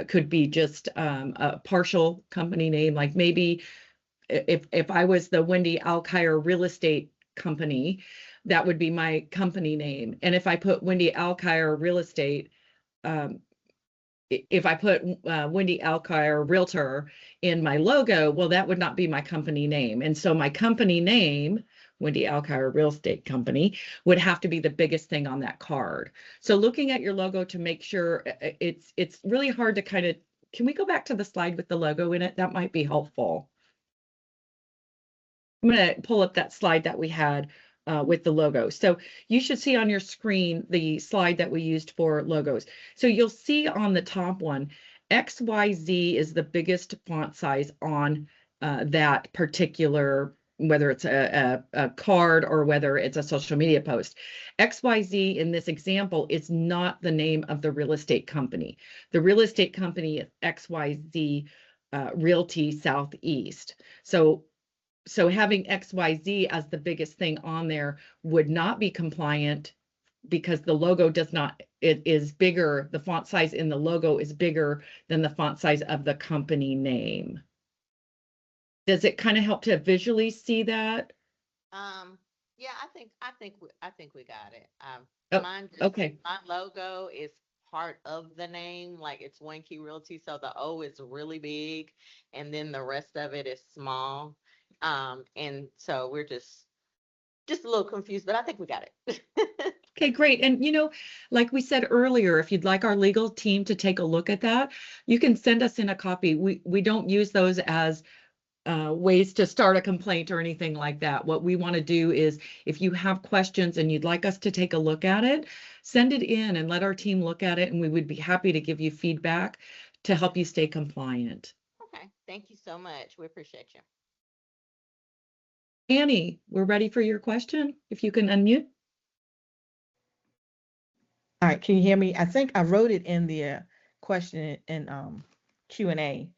could be just a partial company name. Like maybe if I was the Wendy Alkire Real Estate Company, that would be my company name. And if I put Wendy Alkire Real Estate, if I put Wendy Alkire Realtor in my logo, well, that would not be my company name. And so my company name, Wendy Alkire Real Estate Company, would have to be the biggest thing on that card. So looking at your logo to make sure, it's really hard to kind of, can we go back to the slide with the logo in it? That might be helpful. I'm going to pull up that slide that we had with the logo. So you should see on your screen the slide that we used for logos. So you'll see on the top one, XYZ is the biggest font size on that particular, whether it's a card or whether it's a social media post. XYZ in this example is not the name of the real estate company. The real estate company is XYZ Realty Southeast. So having XYZ as the biggest thing on there would not be compliant because the logo does not, it is bigger, the font size in the logo is bigger than the font size of the company name. Does it kind of help to visually see that? Yeah, I think we got it. Okay. My logo is part of the name, like it's One Key Realty, so the O is really big and then the rest of it is small. And so we're just a little confused, but I think we got it. Okay, great. And like we said earlier, if you'd like our legal team to take a look at that, you can send us in a copy. We don't use those as ways to start a complaint or anything like that. What we want to do is, if you have questions and you'd like us to take a look at it, send it in and let our team look at it, and we would be happy to give you feedback to help you stay compliant. Okay, thank you so much. We appreciate you. Annie, we're ready for your question. If you can unmute. All right, can you hear me? I think I wrote it in the question in Q&A.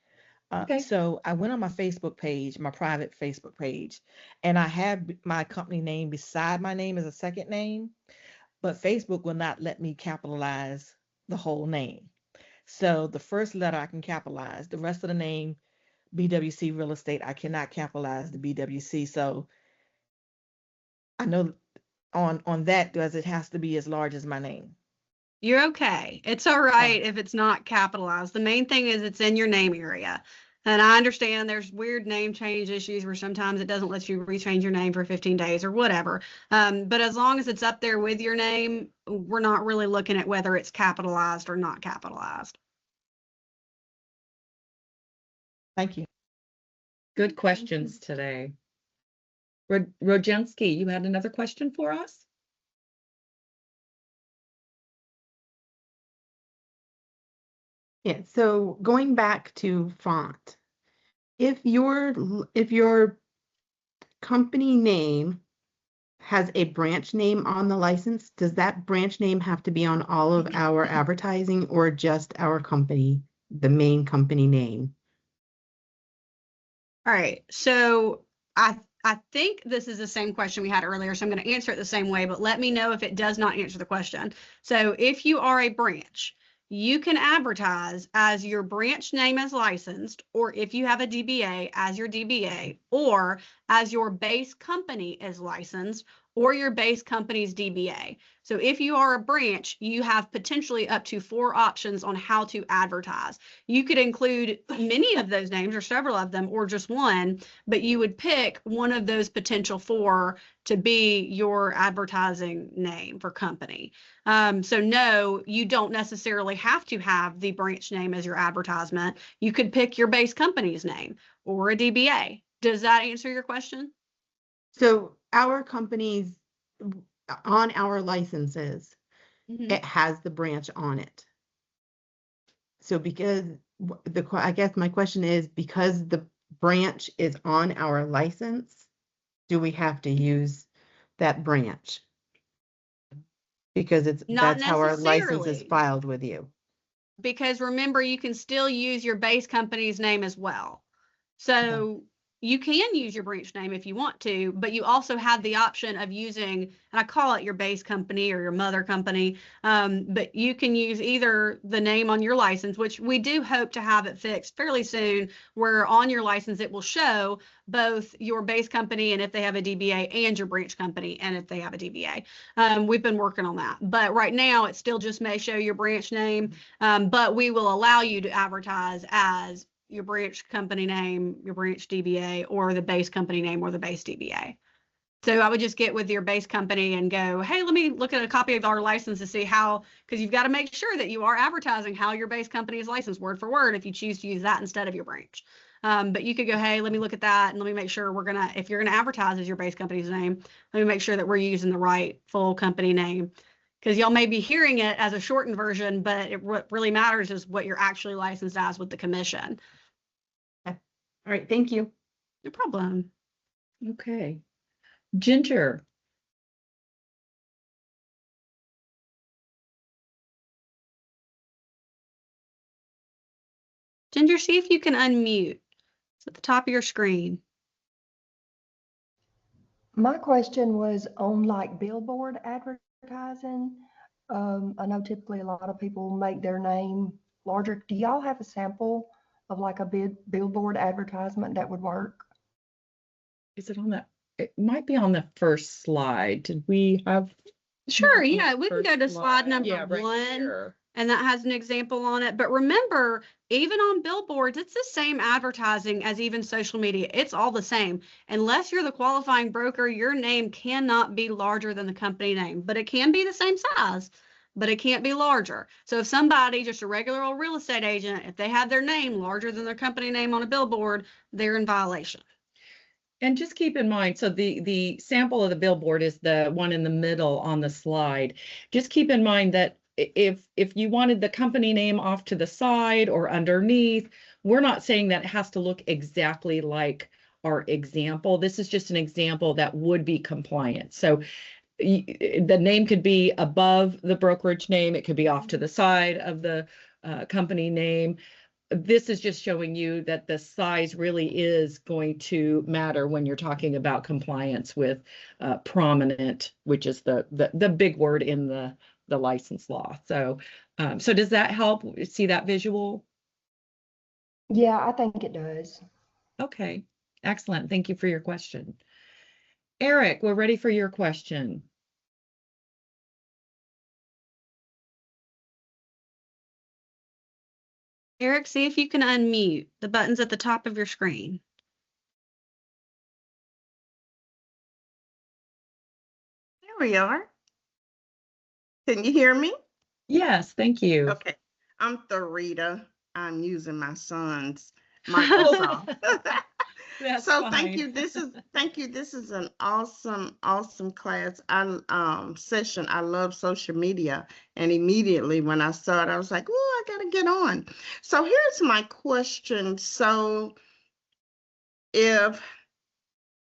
Okay. So I went on my Facebook page, my private Facebook page, and I have my company name beside my name as a second name, but Facebook will not let me capitalize the whole name. So the first letter I can capitalize, the rest of the name, BWC Real Estate, I cannot capitalize the BWC. So I know on that, does it has to be as large as my name? You're okay. It's all right if it's not capitalized. The main thing is it's in your name area. And I understand there's weird name change issues where sometimes it doesn't let you rechange your name for 15 days or whatever. But as long as it's up there with your name, we're not really looking at whether it's capitalized or not capitalized. Thank you. Good questions today. Rodzinski, you had another question for us? Yeah, so going back to font, if your company name has a branch name on the license, does that branch name have to be on all of our advertising or just our company, the main company name? All right, so I think this is the same question we had earlier, so I'm going to answer it the same way, but let me know if it does not answer the question. So if you are a branch, you can advertise as your branch name is licensed, or if you have a DBA as your DBA, or as your base company is licensed, or your base company's DBA. So if you are a branch, you have potentially up to 4 options on how to advertise. You could include many of those names or several of them, or just one, but you would pick one of those potential 4 to be your advertising name for company. So no, you don't necessarily have to have the branch name as your advertisement. You could pick your base company's name or a DBA. Does that answer your question? So our companies, on our licenses, it has the branch on it. So because I guess my question is, because the branch is on our license, do we have to use that branch? Because that's how our license is filed with you. Because remember, you can still use your base company's name as well. So you can use your branch name if you want to, but you also have the option of using, and I call it your base company or your mother company, but you can use either the name on your license, which we do hope to have it fixed fairly soon, where on your license it will show both your base company and if they have a DBA, and your branch company and if they have a DBA. We've been working on that, but right now it still just may show your branch name, but we will allow you to advertise as your branch company name, your branch DBA, or the base company name or the base DBA. So I would just get with your base company and go, hey, let me look at a copy of our license to see how, because you've got to make sure that you are advertising how your base company is licensed word for word if you choose to use that instead of your branch. But you could go, hey, let me look at that and let me make sure if you're going to advertise as your base company's name, let me make sure that we're using the right full company name. Because y'all may be hearing it as a shortened version, but what really matters is what you're actually licensed as with the commission. All right, thank you. No problem. Okay. Ginger. Ginger, see if you can unmute. It's at the top of your screen. My question was on like billboard advertising. I know typically a lot of people make their name larger. Do y'all have a sample of like a billboard advertisement that would work? Is it on that? It might be on the first slide. Did we have? Sure, yeah, we can go to slide number right 1. here. And that has an example on it. But remember, even on billboards, it's the same advertising as even social media. It's all the same. Unless you're the qualifying broker, your name cannot be larger than the company name, but it can be the same size, but it can't be larger. So if somebody, just a regular old real estate agent, if they have their name larger than their company name on a billboard, they're in violation. And just keep in mind, so the sample of the billboard is the one in the middle on the slide. Just keep in mind that if you wanted the company name off to the side or underneath, we're not saying that it has to look exactly like our example. This is just an example that would be compliant. So the name could be above the brokerage name. It could be off to the side of the company name. This is just showing you that the size really is going to matter when you're talking about compliance with prominent, which is the big word in the license law. So, so does that help? See that visual? Yeah, I think it does. Okay, excellent. Thank you for your question. Eric, we're ready for your question. Eric, see if you can unmute. The button's at the top of your screen. There we are. Can you hear me? Yes, thank you. Okay. I'm Tharita. I'm using my son's Microsoft. That's So fine. thank you. This is an awesome class. Session. I love social media. And immediately when I saw it, I was like, oh, I gotta get on. So here's my question. So if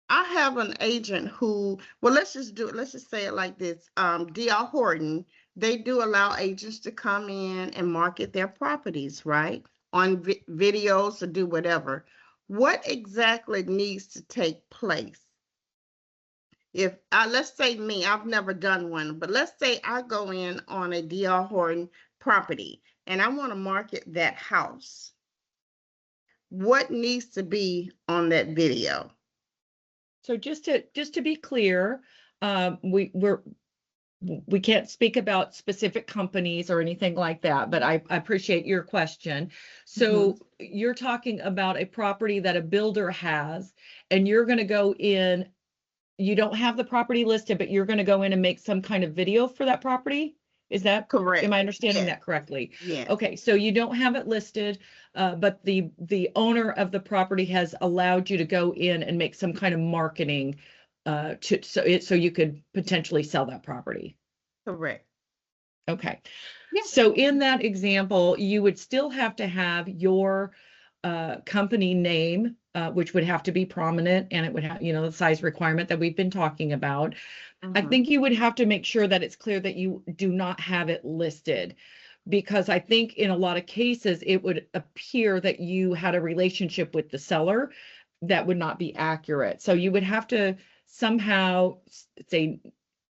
I have an agent who, well, let's just say it like this. D.R. Horton, they do allow agents to come in and market their properties, right? On videos or do whatever. What exactly needs to take place? If let's say me, I've never done one, but let's say I go in on a D.R. Horton property and I want to market that house. What needs to be on that video? So just to be clear, we can't speak about specific companies or anything like that, but I appreciate your question. So you're talking about a property that a builder has, and you're going to go in, you don't have the property listed, but you're going to go in and make some kind of video for that property? Is that correct? Am I understanding that correctly? Yeah. Okay, so you don't have it listed, but the owner of the property has allowed you to go in and make some kind of marketing so you could potentially sell that property. Correct. Okay. Yeah. So in that example, you would still have to have your company name, which would have to be prominent, and it would have, the size requirement that we've been talking about. I think you would have to make sure that it's clear that you do not have it listed, because I think in a lot of cases, it would appear that you had a relationship with the seller that would not be accurate. So you would have to somehow say,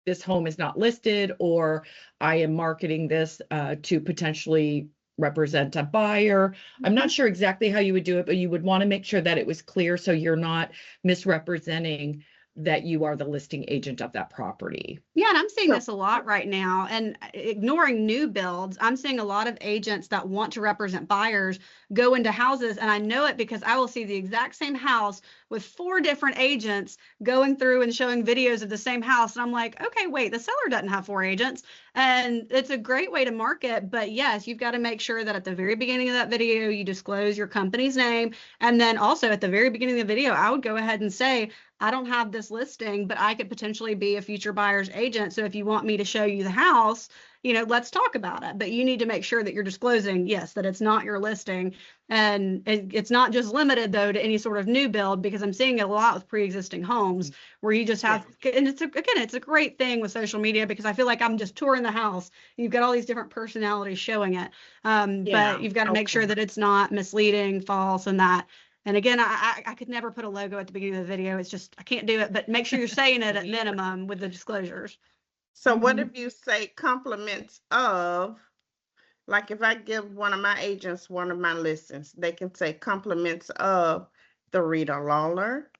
this home is not listed, or I am marketing this to potentially represent a buyer. I'm not sure exactly how you would do it, but you would want to make sure that it was clear so you're not misrepresenting that you are the listing agent of that property. Yeah, and I'm seeing this a lot right now. And ignoring new builds, I'm seeing a lot of agents that want to represent buyers go into houses. And I know it because I will see the exact same house with 4 different agents going through and showing videos of the same house. And I'm like, okay, wait, the seller doesn't have 4 agents. And it's a great way to market. But yes, you've got to make sure that at the very beginning of that video, you disclose your company's name. And then also at the very beginning of the video, I would go ahead and say, I don't have this listing, but I could potentially be a future buyer's agent. So if you want me to show you the house, let's talk about it. But you need to make sure that you're disclosing, yes, that it's not your listing. And it's not just limited, though, to any sort of new build, because I'm seeing it a lot with pre-existing homes where you just have, and it's a great thing with social media, because I feel like I'm just touring the house. You've got all these different personalities showing it. But you've got to make sure that it's not misleading, false, and that. And again, I could never put a logo at the beginning of the video. It's just, I can't do it, but make sure you're saying it at minimum with the disclosures. So what if you say compliments of, like if I give one of my agents one of my listings, they can say compliments of the Rita Lawler.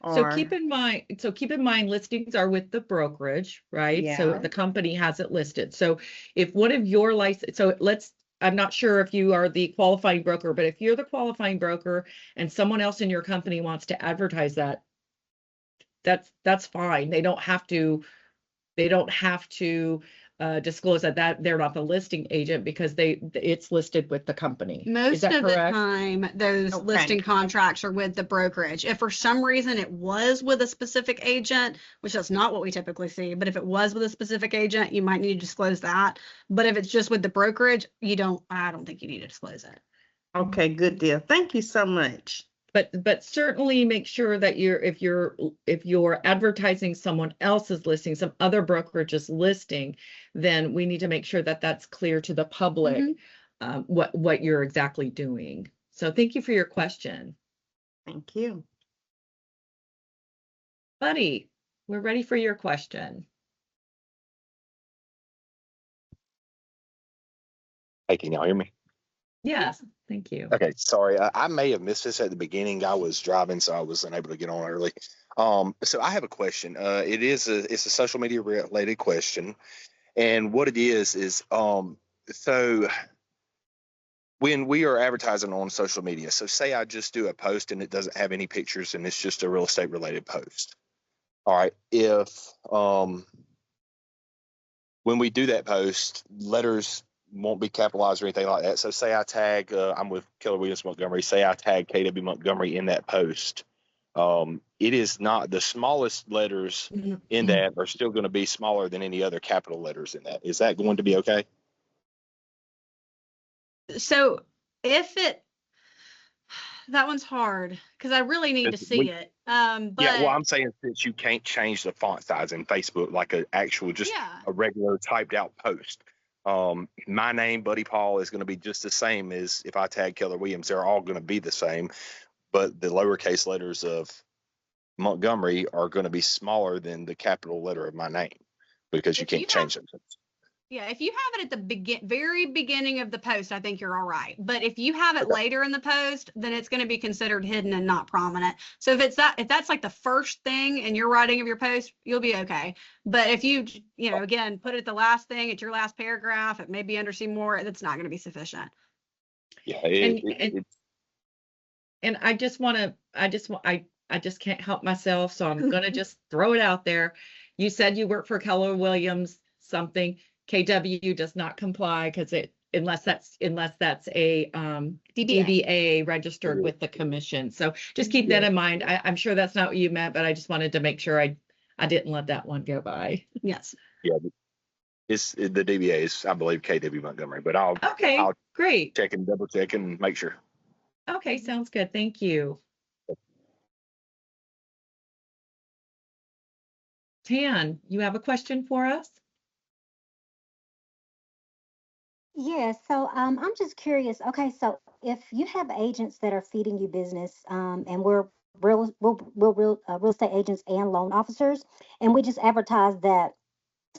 So keep in mind, listings are with the brokerage, right? Yeah. So the company has it listed. So if one of your I'm not sure if you are the qualifying broker, but if you're the qualifying broker and someone else in your company wants to advertise that's fine. They don't have to disclose that they're not the listing agent, because it's listed with the company. Most of the correct? time, those listing contracts are with the brokerage. If for some reason it was with a specific agent, which that's not what we typically see, but if it was with a specific agent, you might need to disclose that. But if it's just with the brokerage, I don't think you need to disclose it. Okay, good deal. Thank you so much. But certainly make sure that if you're advertising someone else's listing, some other brokerage's listing, then we need to make sure that that's clear to the public, what you're exactly doing. So thank you for your question. Thank you. Buddy, we're ready for your question. Hey, can y'all hear me? Yes, thank you. Okay, sorry. I may have missed this at the beginning. I was driving, so I wasn't able to get on early. So I have a question. It's a social media related question. And what it is so when we are advertising on social media, so say I just do a post and it doesn't have any pictures and it's just a real estate related post. All right. If when we do that post, letters won't be capitalized or anything like that. So say I tag, I'm with Keller Williams Montgomery. Say I tag KW Montgomery in that post. It is not the smallest letters in that are still going to be smaller than any other capital letters in that. Is that going to be okay? So if it, that one's hard because I really need to see it. Yeah, well, But I'm saying since you can't change the font size in Facebook, like an actual, just yeah, a regular typed out post. My name, Buddy Paul, is going to be just the same as if I tag Keller Williams. They're all going to be the same, but the lowercase letters of Montgomery are going to be smaller than the capital letter of my name because you If you can't change them. yeah, if you have it at the very beginning of the post, I think you're all right. But if you have it Okay. later in the post, then it's going to be considered hidden and not prominent. So if that's like the first thing in your writing of your post, you'll be okay. But if you know, again, put it at the last thing, at your last paragraph, it may be under see more, that's not going to be sufficient. Yeah, And I just want to, I just can't help myself. So I'm going to just throw it out there. You said you work for Keller Williams something. KW does not comply because unless that's a DBA registered with the commission. So just keep that in mind. I'm sure that's not what you meant, but I just wanted to make sure I didn't let that one go by. Yes. yeah, it's the DBA is, I believe, KW Montgomery, but I'll Great. check and double check and make sure. Okay, sounds good. Thank you. Tan, you have a question for us? Yeah, so I'm just curious. Okay, so if you have agents that are feeding you business, and we're real estate agents and loan officers, and we just advertise that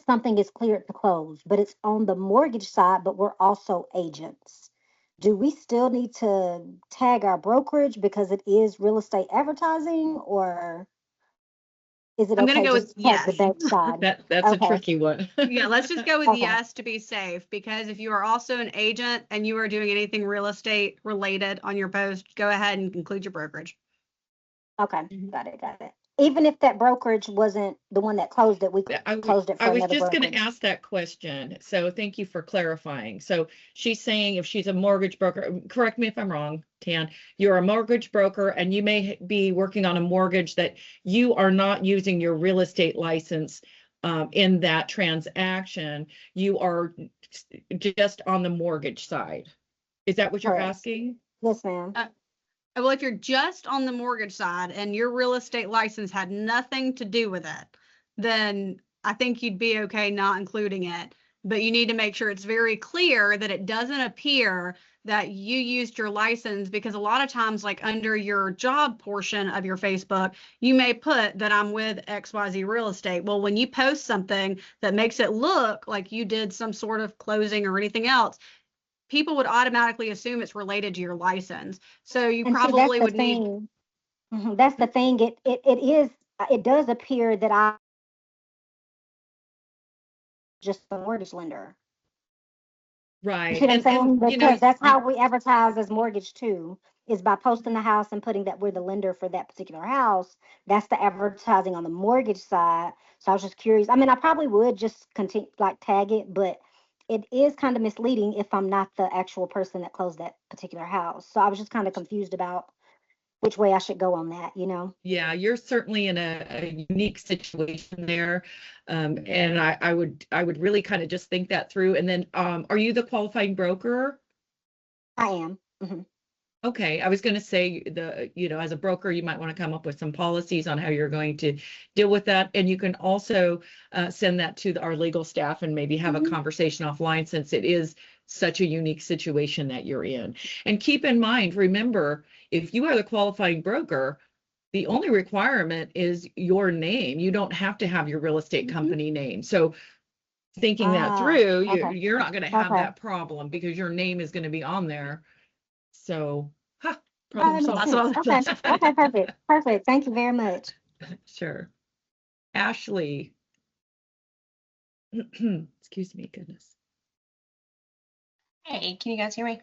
something is cleared to close, but it's on the mortgage side, but we're also agents. Do we still need to tag our brokerage because it is real estate advertising, or is it I'm gonna okay go just with to tag the yes. bank side? That's a Okay. tricky one. Yeah, let's just go with Okay. yes to be safe, because if you are also an agent and you are doing anything real estate related on your post, go ahead and include your brokerage. Okay, got it. Even if that brokerage wasn't the one that closed it, we closed it for I was another just going to brokerage. ask that question. So thank you for clarifying. So she's saying if she's a mortgage broker, correct me if I'm wrong, Tan, you're a mortgage broker and you may be working on a mortgage that you are not using your real estate license in that transaction. You are just on the mortgage side. Is that what you're Correct. asking? Yes, ma'am. Well, if you're just on the mortgage side and your real estate license had nothing to do with it, then I think you'd be okay not including it. But you need to make sure it's very clear that it doesn't appear that you used your license, because a lot of times, like under your job portion of your Facebook, you may put that I'm with XYZ Real Estate. Well, when you post something that makes it look like you did some sort of closing or anything else, people would automatically assume it's related to your license. So you And see, probably would need. That's the thing. It does appear that I just a mortgage lender. You Right. see what I'm saying? And Because that's how we advertise as mortgage too, is by posting the house and putting that we're the lender for that particular house. That's the advertising on the mortgage side. So I was just curious. I mean, I probably would just continue like tag it, but it is kind of misleading if I'm not the actual person that closed that particular house. So I was just kind of confused about which way I should go on that, you know? Yeah, you're certainly in a unique situation there. And I would really kind of just think that through. And then, are you the qualifying broker? I am. Okay, I was going to say as a broker, you might want to come up with some policies on how you're going to deal with that. And you can also send that to our legal staff and maybe have a conversation offline, since it is such a unique situation that you're in. And keep in mind, remember, if you are the qualifying broker, the only requirement is your name. You don't have to have your real estate company name. So thinking that through, okay. you're not going to have Okay. that problem because your name is going to be on there. So, Oh, problem that makes solved. sense. Okay, perfect. Thank you very much. Sure. Ashley. Excuse me, goodness. Hey, can you guys hear me?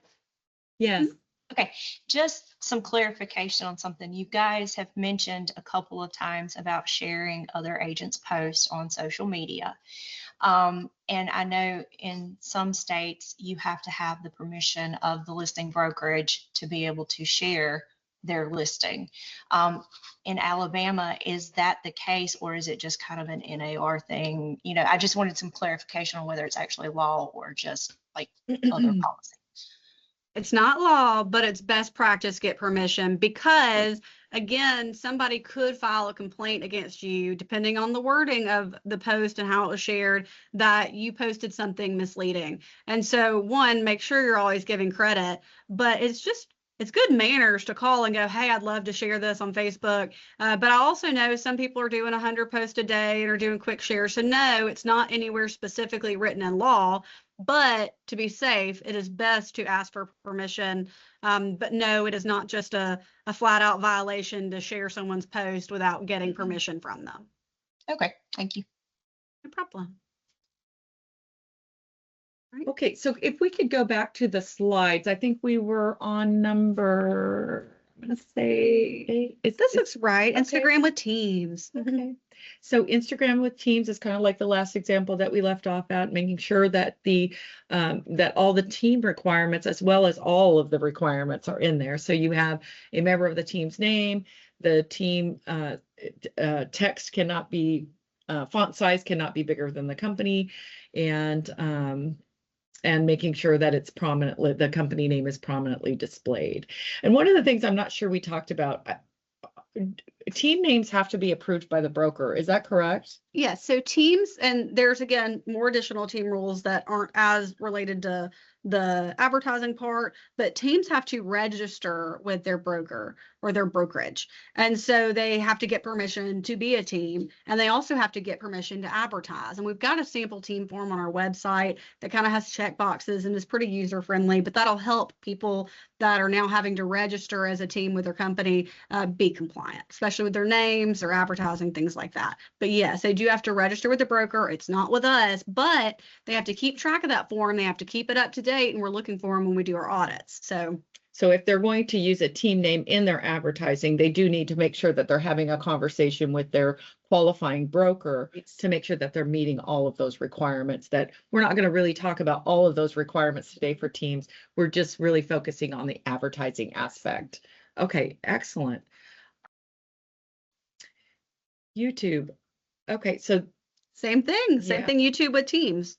Yes. Okay, just some clarification on something. You guys have mentioned a couple of times about sharing other agents' posts on social media. And I know in some states you have to have the permission of the listing brokerage to be able to share their listing. In Alabama, is that the case, or is it just kind of an NAR thing? You know, I just wanted some clarification on whether it's actually law or just like other policy. It's not law, but it's best practice, get permission, because again, somebody could file a complaint against you, depending on the wording of the post and how it was shared, that you posted something misleading. And so one, make sure you're always giving credit, but it's good manners to call and go, hey, I'd love to share this on Facebook. But I also know some people are doing 100 posts a day and are doing quick shares. So no, it's not anywhere specifically written in law. But to be safe, it is best to ask for permission. But no, it is not just a flat out violation to share someone's post without getting permission from them. Okay, thank you. No problem. Okay, so if we could go back to the slides, I think we were on number, I'm gonna say, This looks right. okay. Instagram with Teams. Okay. So Instagram with Teams is kind of like the last example that we left off at, making sure that that all the team requirements as well as all of the requirements are in there. So you have a member of the team's name, the team text cannot be, font size cannot be bigger than the company, and making sure that it's prominently, the company name is prominently displayed. And one of the things I'm not sure we talked about, team names have to be approved by the broker. Is that correct? Yes, so teams, and there's again more additional team rules that aren't as related to the advertising part, but teams have to register with their broker or their brokerage. And so they have to get permission to be a team, and they also have to get permission to advertise. And we've got a sample team form on our website that kind of has check boxes and is pretty user friendly, but that'll help people that are now having to register as a team with their company be compliant, especially with their names, their advertising, things like that. But yes, they do have to register with the broker. It's not with us, but they have to keep track of that form. They have to keep it up to date, and we're looking for them when we do our audits. So if they're going to use a team name in their advertising, they do need to make sure that they're having a conversation with their qualifying broker to make sure that they're meeting all of those requirements. That we're not going to really talk about all of those requirements today for teams. We're just really focusing on the advertising aspect. Okay, excellent. YouTube. Okay, so same thing, YouTube with Teams.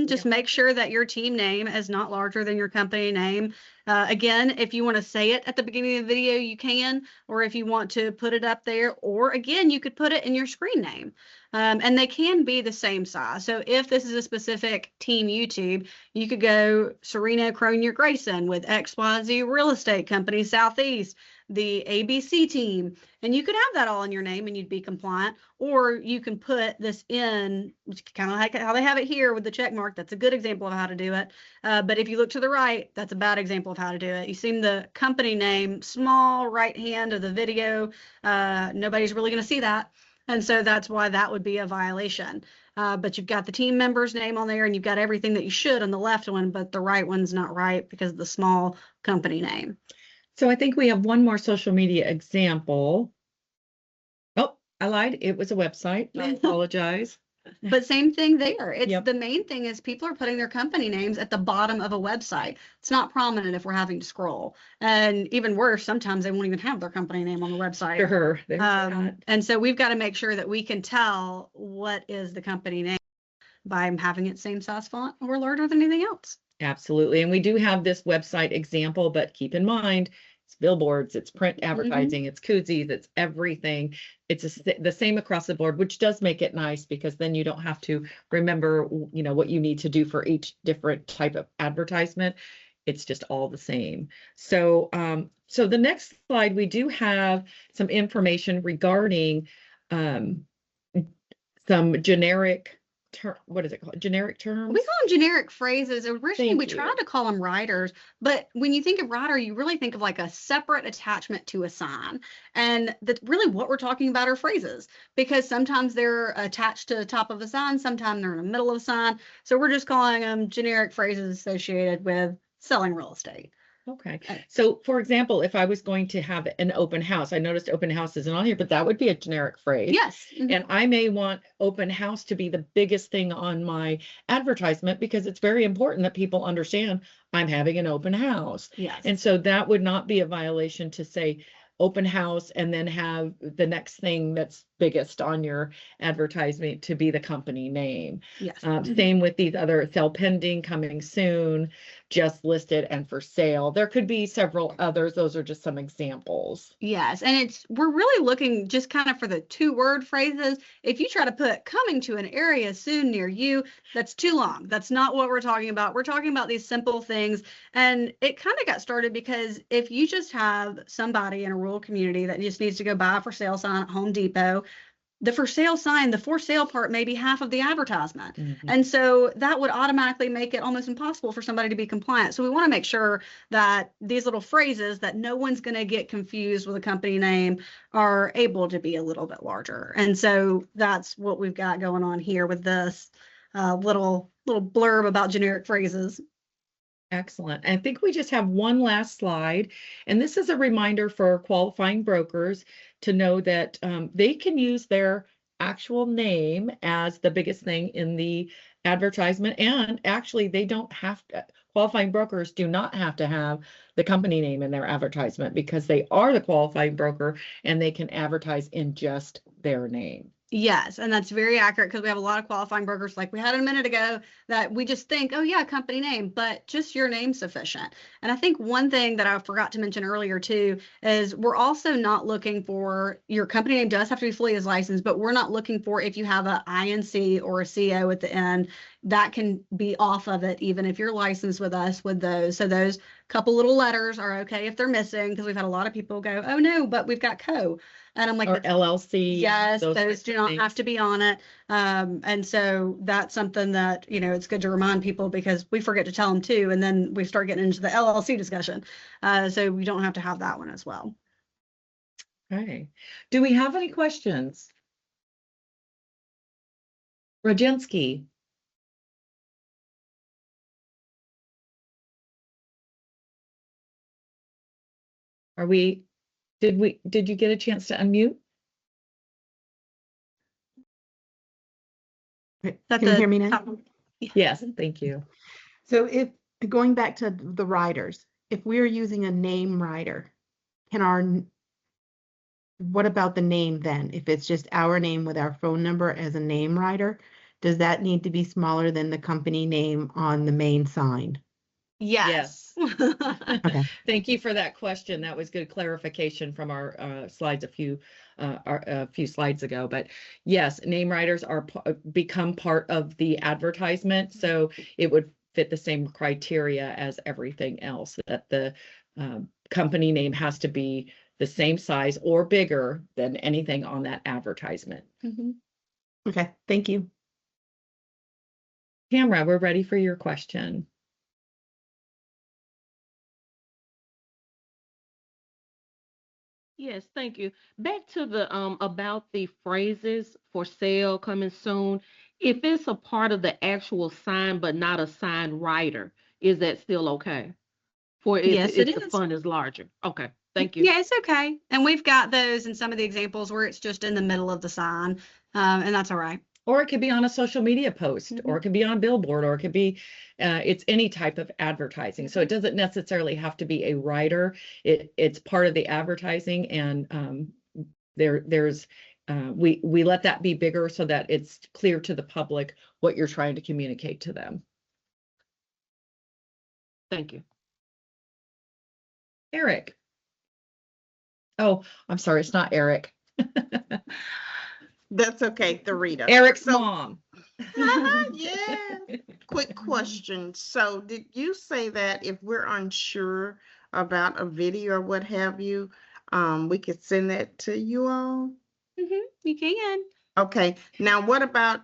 Just make sure that your team name is not larger than your company name. Again, if you want to say it at the beginning of the video, you can, or if you want to put it up there, or again, you could put it in your screen name. And they can be the same size. So if this is a specific team YouTube, you could go Serena Cronier Grayson with XYZ Real Estate Company Southeast, the ABC team, and you could have that all in your name and you'd be compliant. Or you can put this in, which kind of like how they have it here with the check mark. That's a good example of how to do it. But if you look to the right, that's a bad example of how to do it. You see the company name, small right hand of the video. Nobody's really going to see that. And so that's why that would be a violation. But you've got the team member's name on there, and you've got everything that you should on the left one, but the right one's not right because of the small company name. So I think we have one more social media example. Oh, I lied. It was a website. I apologize. But same thing there. It's the main thing is people are putting their company names at the bottom of a website. It's not prominent if we're having to scroll. And even worse, sometimes they won't even have their company name on the website. Sure. And so we've got to make sure that we can tell what is the company name by having it same size font or larger than anything else. Absolutely. And we do have this website example, but keep in mind, it's billboards, it's print advertising, it's koozies, it's everything. It's the same across the board, which does make it nice because then you don't have to remember, what you need to do for each different type of advertisement. It's just all the same. So, so the next slide, we do have some information regarding some generic what is it called? Generic terms? We call them generic phrases. Originally, we tried to call them riders, but when you think of rider, you really think of like a separate attachment to a sign. And that's really what we're talking about are phrases, because sometimes they're attached to the top of a sign, sometimes they're in the middle of a sign. So we're just calling them generic phrases associated with selling real estate. Okay. Uh, So for example, if I was going to have an open house, I noticed open house isn't on here, but that would be a generic phrase. Yes. And I may want open house to be the biggest thing on my advertisement because it's very important that people understand I'm having an open house. Yes. And so that would not be a violation to say open house and then have the next thing that's biggest on your advertisement to be the company name. Yes. Same with these other sell pending, coming soon, just listed, and for sale. There could be several others. Those are just some examples. Yes, and we're really looking just kind of for the 2-word phrases. If you try to put coming to an area soon near you, that's too long. That's not what we're talking about. We're talking about these simple things. And it kind of got started because if you just have somebody in a rural community that just needs to go buy a for sale sign at Home Depot, the for sale sign, the for sale part may be half of the advertisement. And so that would automatically make it almost impossible for somebody to be compliant. So we want to make sure that these little phrases that no one's going to get confused with a company name are able to be a little bit larger. And so that's what we've got going on here with this little blurb about generic phrases. Excellent. I think we just have one last slide, and this is a reminder for qualifying brokers to know that they can use their actual name as the biggest thing in the advertisement. And actually, they don't have to, qualifying brokers do not have to have the company name in their advertisement because they are the qualifying broker and they can advertise in just their name. Yes, and that's very accurate because we have a lot of qualifying brokers like we had a minute ago that we just think, oh yeah, company name, but just your name's sufficient. And I think one thing that I forgot to mention earlier too is we're also not looking for, your company name does have to be fully as licensed, but we're not looking for if you have a INC or a CO at the end, that can be off of it even if you're licensed with us with those. So those couple little letters are okay if they're missing because we've had a lot of people go, oh no, but we've got co. And I'm like, Or LLC. yes, those those do not have to be on it. And so that's something that, it's good to remind people because we forget to tell them too. And then we start getting into the LLC discussion. So we don't have to have that one as well. Okay. Do we have any questions? Rajensky. Did you get a chance to unmute? Can you hear me now? Yes, thank you. So if, going back to the writers, if we're using a name writer, what about the name then? If it's just our name with our phone number as a name writer, does that need to be smaller than the company name on the main sign? Yes. Okay. Thank you for that question. That was good clarification from our slides a few slides ago. But yes, name writers become part of the advertisement, so it would fit the same criteria as everything else. That the company name has to be the same size or bigger than anything on that advertisement. Okay, thank you. Tamara, we're ready for your question. Yes, thank you. Back to the about the phrases for sale coming soon. If it's a part of the actual sign but not a sign writer, is that still okay? For Yes, if it the is. fund is larger. Okay, thank you. Yeah, it's okay. And we've got those in some of the examples where it's just in the middle of the sign, and that's all right. Or it could be on a social media post, or it could be on a billboard, or it could be, it's any type of advertising. So it doesn't necessarily have to be a writer. It's part of the advertising, and we let that be bigger so that it's clear to the public what you're trying to communicate to them. Thank you. Eric. Oh, I'm sorry, it's not Eric. That's okay, Theresa. Eric's mom. Yeah. Quick question. So did you say that if we're unsure about a video or what have you, we could send that to you all? You can. Okay. Now what about,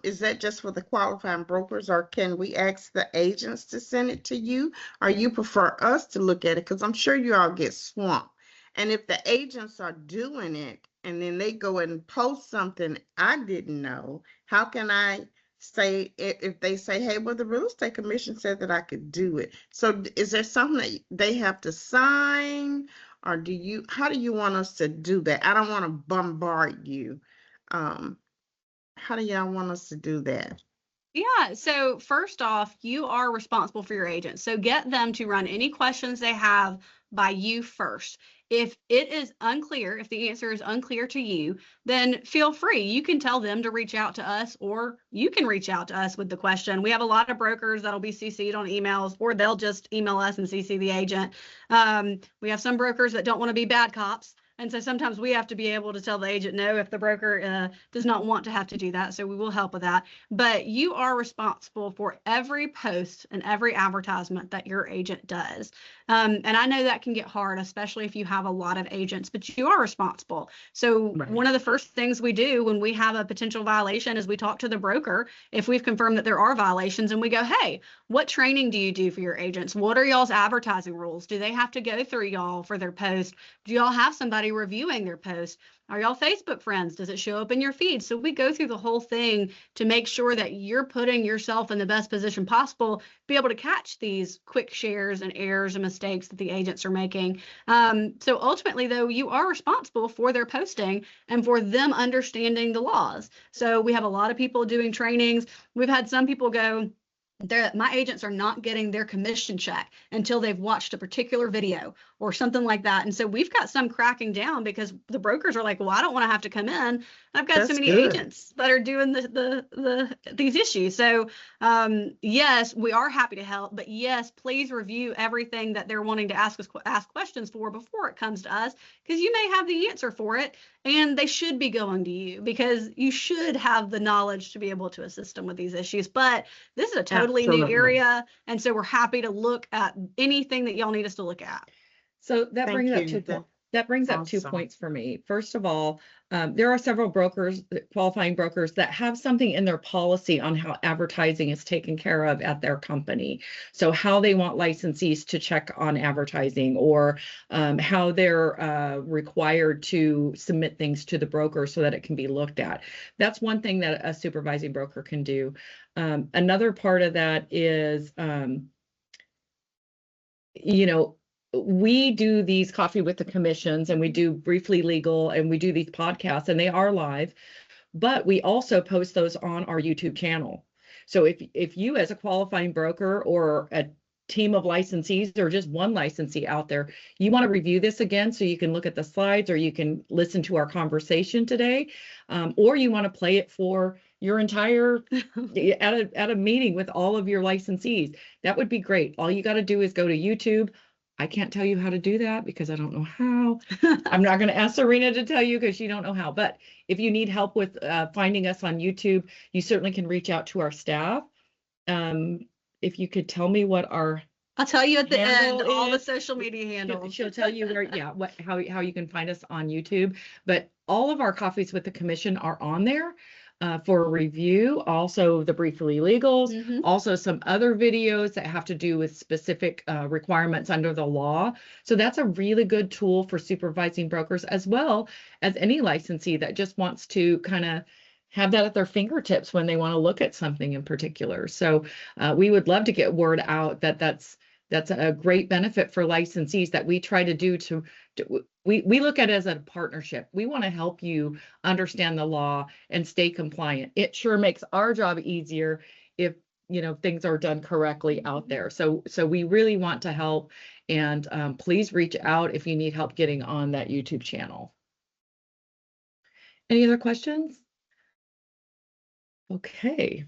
is that just for the qualifying brokers, or can we ask the agents to send it to you? Or you prefer us to look at it? Because I'm sure you all get swamped. And if the agents are doing it and then they go and post something I didn't know, how can I say if they say, hey, well, the real estate commission said that I could do it. So is there something that they have to sign, or how do you want us to do that? I don't want to bombard you. How do y'all want us to do that? Yeah, so first off, you are responsible for your agents. So get them to run any questions they have by you first. If it is unclear, if the answer is unclear to you, then feel free. You can tell them to reach out to us, or you can reach out to us with the question. We have a lot of brokers that'll be CC'd on emails, or they'll just email us and CC the agent. We have some brokers that don't want to be bad cops. And so sometimes we have to be able to tell the agent no if the broker does not want to have to do that. So we will help with that. But you are responsible for every post and every advertisement that your agent does. And I know that can get hard, especially if you have a lot of agents, but you are responsible. So one of the first things we do when we have a potential violation is we talk to the broker if we've confirmed that there are violations, and we go, hey, what training do you do for your agents? What are y'all's advertising rules? Do they have to go through y'all for their post? Do y'all have somebody reviewing their post? Are y'all Facebook friends? Does it show up in your feed? So we go through the whole thing to make sure that you're putting yourself in the best position possible, be able to catch these quick shares and errors and mistakes that the agents are making. So ultimately, though, you are responsible for their posting and for them understanding the laws. So we have a lot of people doing trainings. We've had some people go, my agents are not getting their commission check until they've watched a particular video or something like that. And so we've got some cracking down because the brokers are like, well, I don't want to have to come in. I've got so many agents that are doing these issues. So yes, we are happy to help, but yes, please review everything that they're wanting to ask questions for before it comes to us, because you may have the answer for it and they should be going to you because you should have the knowledge to be able to assist them with these issues. But this is a totally new area. And so we're happy to look at anything that y'all need us to look at. So that brings up 2 points for me. First of all, there are several brokers, qualifying brokers, that have something in their policy on how advertising is taken care of at their company. So how they want licensees to check on advertising, or how they're required to submit things to the broker so that it can be looked at. That's one thing that a supervising broker can do. Another part of that is, we do these Coffee with the Commissions, and we do Briefly Legal, and we do these podcasts, and they are live, but we also post those on our YouTube channel. So if you, as a qualifying broker or a team of licensees or just one licensee out there, you want to review this again so you can look at the slides, or you can listen to our conversation today, or you want to play it for your entire at a meeting with all of your licensees, that would be great. All you got to do is go to YouTube. I can't tell you how to do that because I don't know how. I'm not going to ask Serena to tell you because she don't know how. But if you need help with finding us on YouTube, you certainly can reach out to our staff. If you could tell me what our I'll tell you at the end all the social media handles. She'll tell you where, how you can find us on YouTube. But all of our Coffees with the Commission are on there for review. Also the Briefly Legals, also some other videos that have to do with specific requirements under the law. So that's a really good tool for supervising brokers, as well as any licensee that just wants to kind of have that at their fingertips when they want to look at something in particular. So we would love to get word out that that's a great benefit for licensees that we try to do we look at it as a partnership. We want to help you understand the law and stay compliant. It sure makes our job easier if things are done correctly out there. So we really want to help, and please reach out if you need help getting on that YouTube channel. Any other questions? Okay.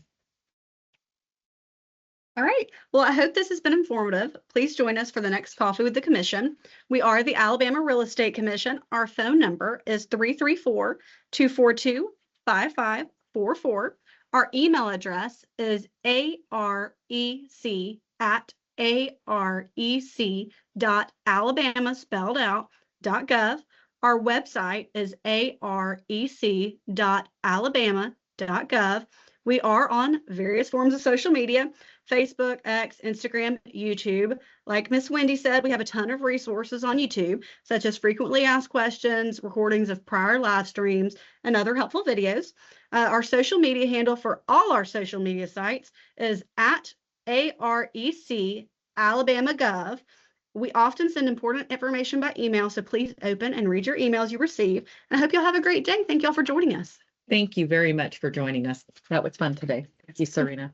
All right. Well, I hope this has been informative. Please join us for the next Coffee with the Commission. We are the Alabama Real Estate Commission. Our phone number is 334-242-5544. Our email address is arec@arec.alabama.gov. Our website is arec.alabama.gov. We are on various forms of social media, Facebook, X, Instagram, YouTube. Like Miss Wendy said, we have a ton of resources on YouTube, such as frequently asked questions, recordings of prior live streams, and other helpful videos. Our social media handle for all our social media sites is at AREC Alabama Gov. We often send important information by email, so please open and read your emails you receive. And I hope you'll have a great day. Thank y'all for joining us. Thank you very much for joining us. That was fun today. Thank you, Serena.